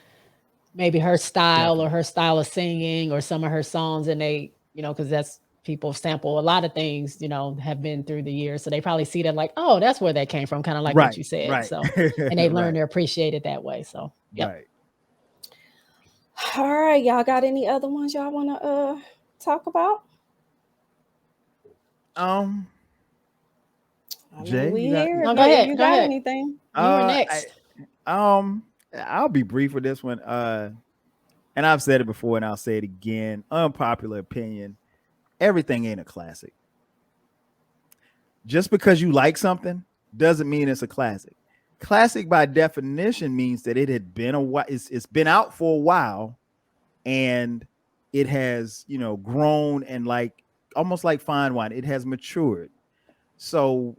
maybe her style or her style of singing or some of her songs, and they, because that's people sample a lot of things, have been through the years. So they probably see that like, oh, that's where that came from, kind of like what you said. Right. So and they learn to appreciate it that way. So Right. All right, y'all got any other ones y'all want to talk about? Jay, we you here. Go ahead. You go got ahead. anything? You were next. I'll be brief with this one. And I've said it before and I'll say it again. Unpopular opinion. Everything ain't a classic. Just because you like something doesn't mean it's a classic. Classic by definition means that it had been a while. It's been out for a while, and it has, grown, and like almost like fine wine, it has matured. So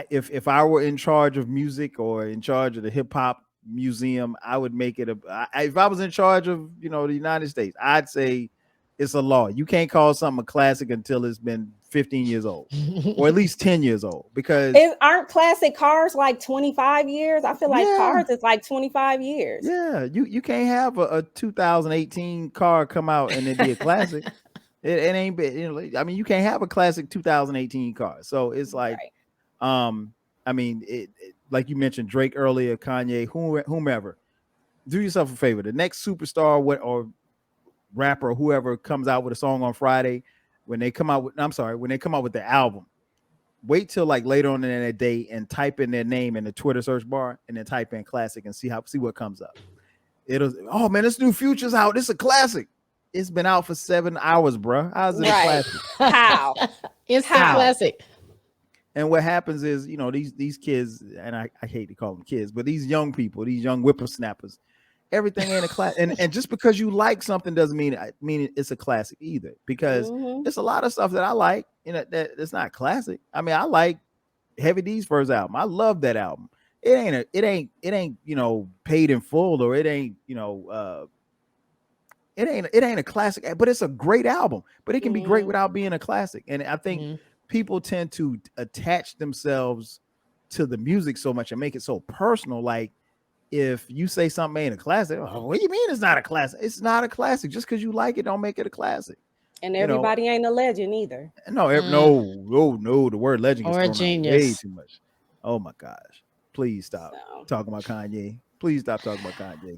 if I were in charge of music or in charge of the hip hop museum, I would make it if I was in charge of, the United States, I'd say it's a law. You can't call something a classic until it's been 15 years old or at least 10 years old, because aren't classic cars like 25 years? I feel like cars is like 25 years. Yeah, you can't have a 2018 car come out and it be a classic. It ain't been, I mean, you can't have a classic 2018 car. So it's like, I mean, it like you mentioned Drake earlier, Kanye, whomever. Do yourself a favor. The next superstar, rapper or whoever comes out with a song on Friday, when they come out with the album, wait till like later on in that day and type in their name in the Twitter search bar and then type in classic and see what comes up. Oh man, this new Future's out. This is a classic. It's been out for 7 hours, bro. How's it a classic? How? It's a classic. And what happens is, these kids, and I hate to call them kids, but these young people, these young whippersnappers, everything ain't a class. And just because you like something doesn't mean it's a classic either, because it's a lot of stuff that I like, that it's not classic. I mean, I like Heavy D's first album. I love that album. It ain't Paid in Full, or it ain't it ain't a classic, but it's a great album. But it can be great without being a classic. And I think people tend to attach themselves to the music so much and make it so personal. Like, if you say something ain't a classic, what do you mean it's not a classic? It's not a classic. Just because you like it don't make it a classic. And everybody ain't a legend either. No, no. The word legend is or a genius. Way too much. Oh my gosh! Please stop talking about Kanye. Please stop talking about Kanye.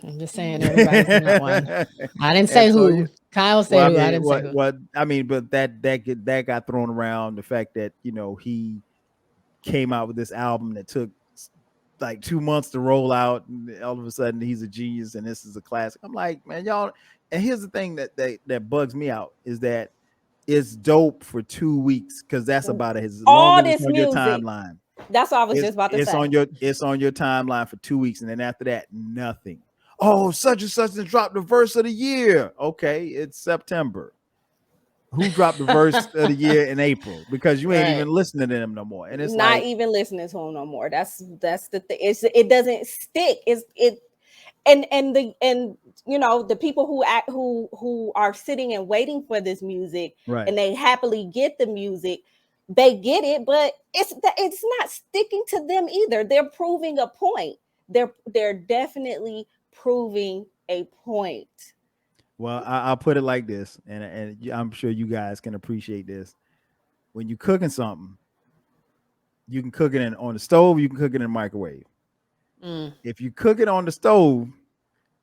I'm just saying everybody's in that one. I didn't say who. Kyle said who. I didn't say who. Well, I mean, but that got thrown around. The fact that he came out with this album that took like 2 months to roll out, and all of a sudden he's a genius and this is a classic. I'm like, man, y'all. And here's the thing that bugs me out is that it's dope for 2 weeks, because that's about as long as it's on your timeline. That's what I was just about to say. It's on your timeline for 2 weeks, and then after that, nothing. Oh, such and such dropped the verse of the year. Okay, it's September. Who dropped the verse of the year in April? Because you ain't even listening to them no more, and it's not even listening to them no more. That's the thing. It doesn't stick. And the people who are sitting and waiting for this music, right, and they happily get the music, they get it, but it's not sticking to them either. They're proving a point. They're definitely proving a point. Well, I'll put it like this, and I'm sure you guys can appreciate this. When you're cooking something, you can cook it on the stove, you can cook it in the microwave. If you cook it on the stove,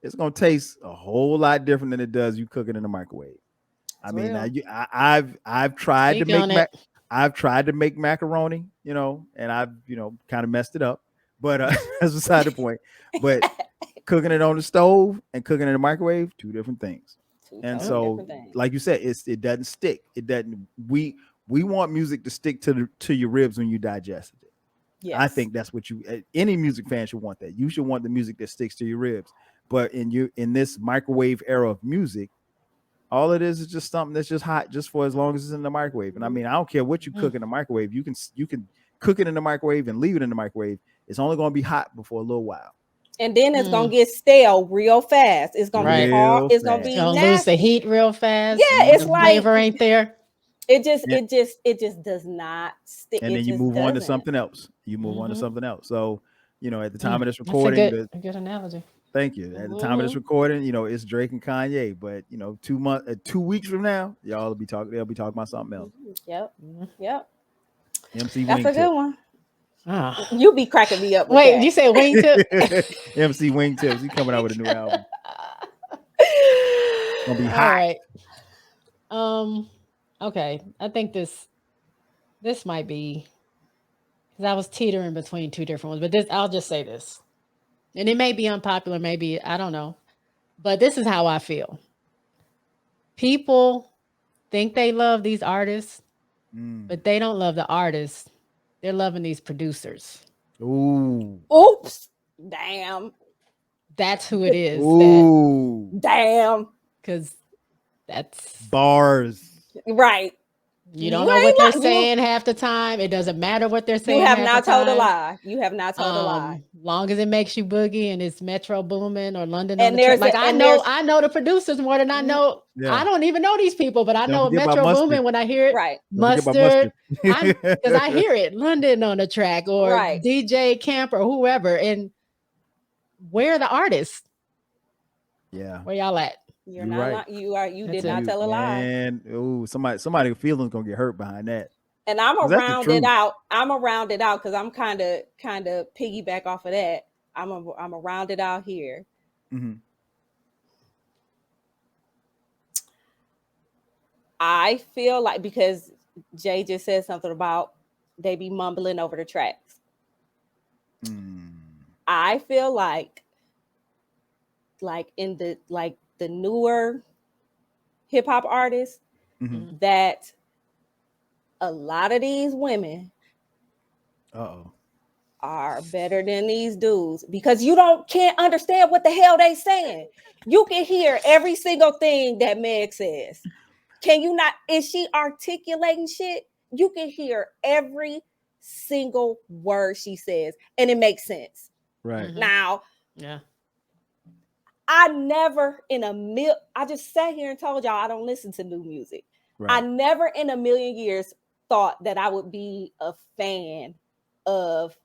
it's gonna taste a whole lot different than it does you cook it in the microwave. I've tried to make macaroni, and I've kind of messed it up, but that's beside the point. But cooking it on the stove and cooking it in the microwave, two different things. And so, like you said, it doesn't stick. It doesn't. We want music to stick to your ribs when you digest it. Yes. I think that's what any music fan should want. That you should want the music that sticks to your ribs. But in this microwave era of music, all it is just something that's just hot just for as long as it's in the microwave. And I mean, I don't care what you cook in the microwave. You can cook it in the microwave and leave it in the microwave. It's only going to be hot for a little while. And then it's gonna get stale real fast. It's gonna be hard. It's gonna be lose the heat real fast. Yeah, it's the like flavor ain't there. It just does not stick. And then you move on to something else. So, at the time of this recording, that's a good analogy. Thank you. At the time of this recording, it's Drake and Kanye. But 2 weeks from now, they'll be talking about something else. Yep. MC That's Wingtip. a good one. You be cracking me up. Wait, you said Wingtip? MC Wingtips. He's coming out with a new album. It's gonna be hot. All right. Okay. I think this might be, because I was teetering between two different ones, but I'll just say this. And it may be unpopular, maybe, I don't know. But this is how I feel. People think they love these artists, but they don't love the artists. They're loving these producers. Ooh. Oops. Damn. That's who it is. Ooh. Damn. Because that's bars. Right. You don't know what they're saying half the time. It doesn't matter what they're saying. You have not told a lie. You have not told a lie. Long as it makes you boogie and it's Metro booming or London on the track. Like I know the producers more than I know. Yeah. I don't even know these people, but I know Metro booming when I hear it. Right. Mustard. Because I hear it. London on the track or DJ Camp or whoever. And where are the artists? Yeah. Where y'all at? You're not right. You did not tell a lie. And somebody's feelings gonna get hurt behind that. And I'm gonna round it out. I'm gonna round it out because I'm kind of piggyback off of that. I'm gonna round it out here. I feel like, because Jay just said something about they be mumbling over the tracks. I feel like in the newer hip hop artists, that a lot of these women are better than these dudes, because you can't understand what the hell they saying. You can hear every single thing that Meg says. Can you not? Is she articulating shit? You can hear every single word she says, and it makes sense. Right. Now, yeah, I never I just sat here and told y'all I don't listen to new music. Right. I never in a million years thought that I would be a fan of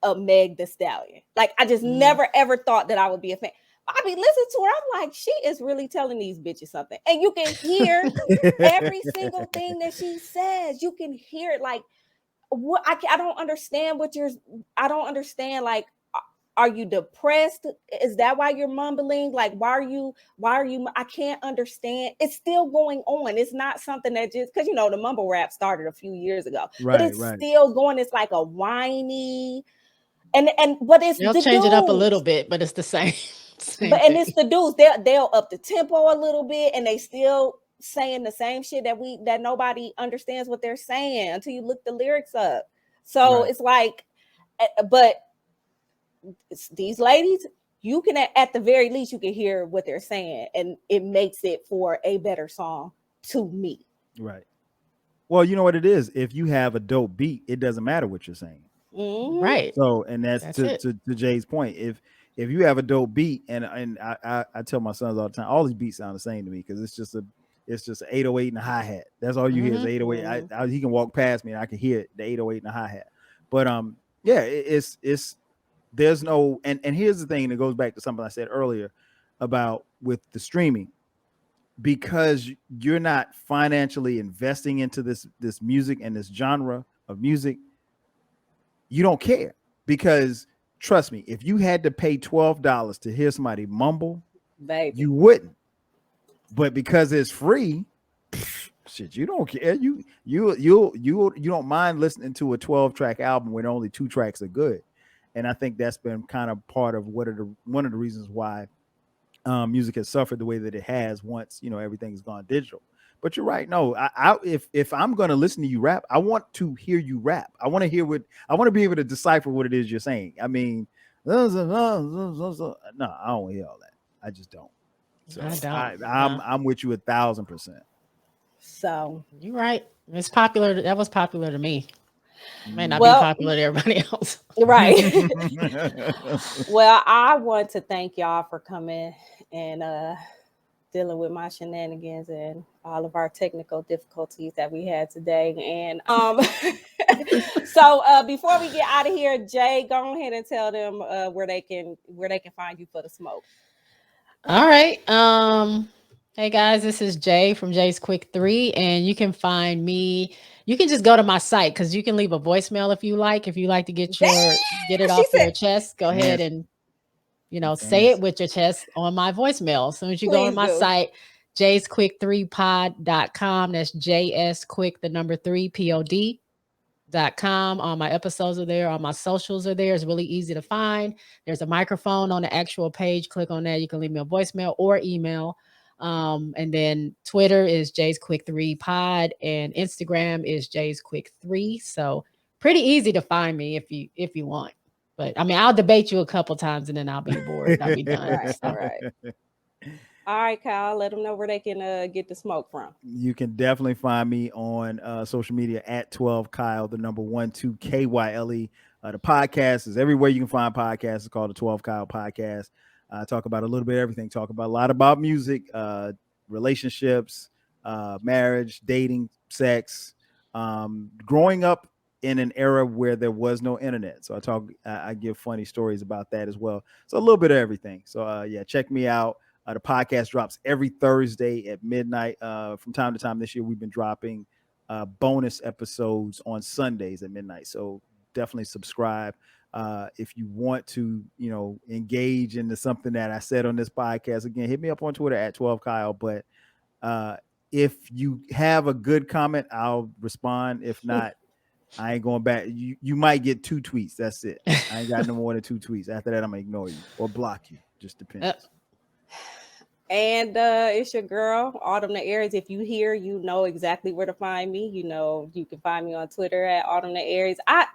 a Meg Thee Stallion. Like, I just never ever thought that I would be a fan. I be listening to her, I'm like, she is really telling these bitches something. And you can hear every single thing that she says. You can hear it. Like, what I don't understand I don't understand, like, are you depressed? Is that why you're mumbling? Like, why are you, I can't understand. It's still going on. It's not something that just, because, the mumble rap started a few years ago, but it's still going. It's like a whiny, but it's they'll change it up a little bit, but it's the same. And it's the dudes, they'll up the tempo a little bit, and they still saying the same shit that nobody understands what they're saying until you look the lyrics up. So it's like, but it's these ladies, you can, at the very least, you can hear what they're saying, and it makes it for a better song to me. Right. Well, you know what it is. If you have a dope beat, it doesn't matter what you're saying. Right. So, and that's to Jay's point. If you have a dope beat, and I tell my sons all the time, all these beats sound the same to me, because it's just an 808 and a hi-hat. That's all you hear is 808. He can walk past me and I can hear it, the 808 and a hi-hat. But yeah, it's there's no, and here's the thing, that goes back to something I said earlier about with the streaming, because you're not financially investing into this music and this genre of music, you don't care. Because trust me, if you had to pay $12 to hear somebody mumble, baby, you wouldn't. But because it's free, shit, you don't care. You don't mind listening to a 12-track album when only 2 tracks are good. And I think that's been kind of part of one of the reasons why music has suffered the way that it has once everything's gone digital. But you're right. No, if I'm going to listen to you rap, I want to hear you rap. I want to be able to decipher what it is you're saying. I mean, no, I don't hear all that. I just don't. So I'm with you 1,000%. So you're right. It's popular. That was popular to me. It may not be popular to everybody else. Right. Well, I want to thank y'all for coming and dealing with my shenanigans and all of our technical difficulties that we had today. And so before we get out of here, Jay, go ahead and tell them where they can find you for the smoke. All right. Hey guys, this is Jay from Jay's Quick 3, and you can find me. You can just go to my site, because you can leave a voicemail if you like to get it off your chest. Go ahead and say it with your chest on my voicemail. As soon as you go on my site, jsquick3pod.com. That's JS Quick 3 pod.com. All my episodes are there. All my socials are there. It's really easy to find. There's a microphone on the actual page. Click on that. You can leave me a voicemail or email. And then Twitter is Jay's Quick 3 pod, and Instagram is Jay's Quick 3. So pretty easy to find me if you want. But I mean, I'll debate you a couple times and then I'll be bored. I'll be done. Right. All right. All right, Kyle, let them know where they can get the smoke from. You can definitely find me on social media at 12Kyle, the number 12 KYLE. The podcast is everywhere you can find podcasts. It's called the 12Kyle Podcast. I talk about a little bit of everything. Talk about a lot about music, relationships, marriage, dating, sex, growing up in an era where there was no internet. So I give funny stories about that as well. So a little bit of everything. So yeah, check me out. The podcast drops every Thursday at midnight. From time to time this year, we've been dropping bonus episodes on Sundays at midnight. So definitely subscribe. If you want to, engage into something that I said on this podcast, again, hit me up on Twitter at 12Kyle. But if you have a good comment, I'll respond. If not, I ain't going back. You might get 2 tweets. That's it. I ain't got no more than 2 tweets. After that, I'm gonna ignore you or block you. Just depends. And it's your girl, Autumn the Aries. If you hear, you know exactly where to find me. You know, you can find me on Twitter at Autumn the Aries. My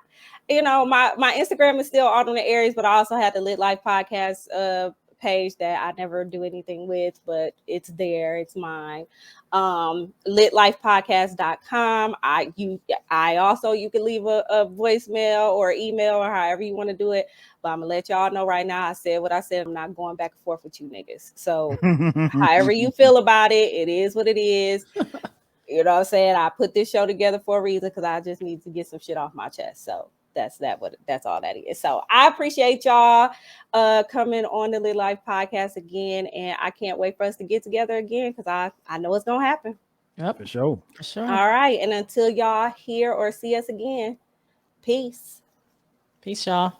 Instagram is still Autumn the Aries, but I also have the Lit Life podcast page that I never do anything with, but it's there. It's mine. litlifepodcast.com. You can leave a voicemail or email or however you want to do it. But I'm gonna let y'all know right now. I said what I said. I'm not going back and forth with you niggas. So however you feel about it, it is what it is. You know what I'm saying? I put this show together for a reason because I just need to get some shit off my chest. So that's all that is. So I appreciate y'all coming on the Lit Life podcast again. And I can't wait for us to get together again because I know it's gonna happen. Yep. For sure. All right. And until y'all hear or see us again, peace. Peace, y'all.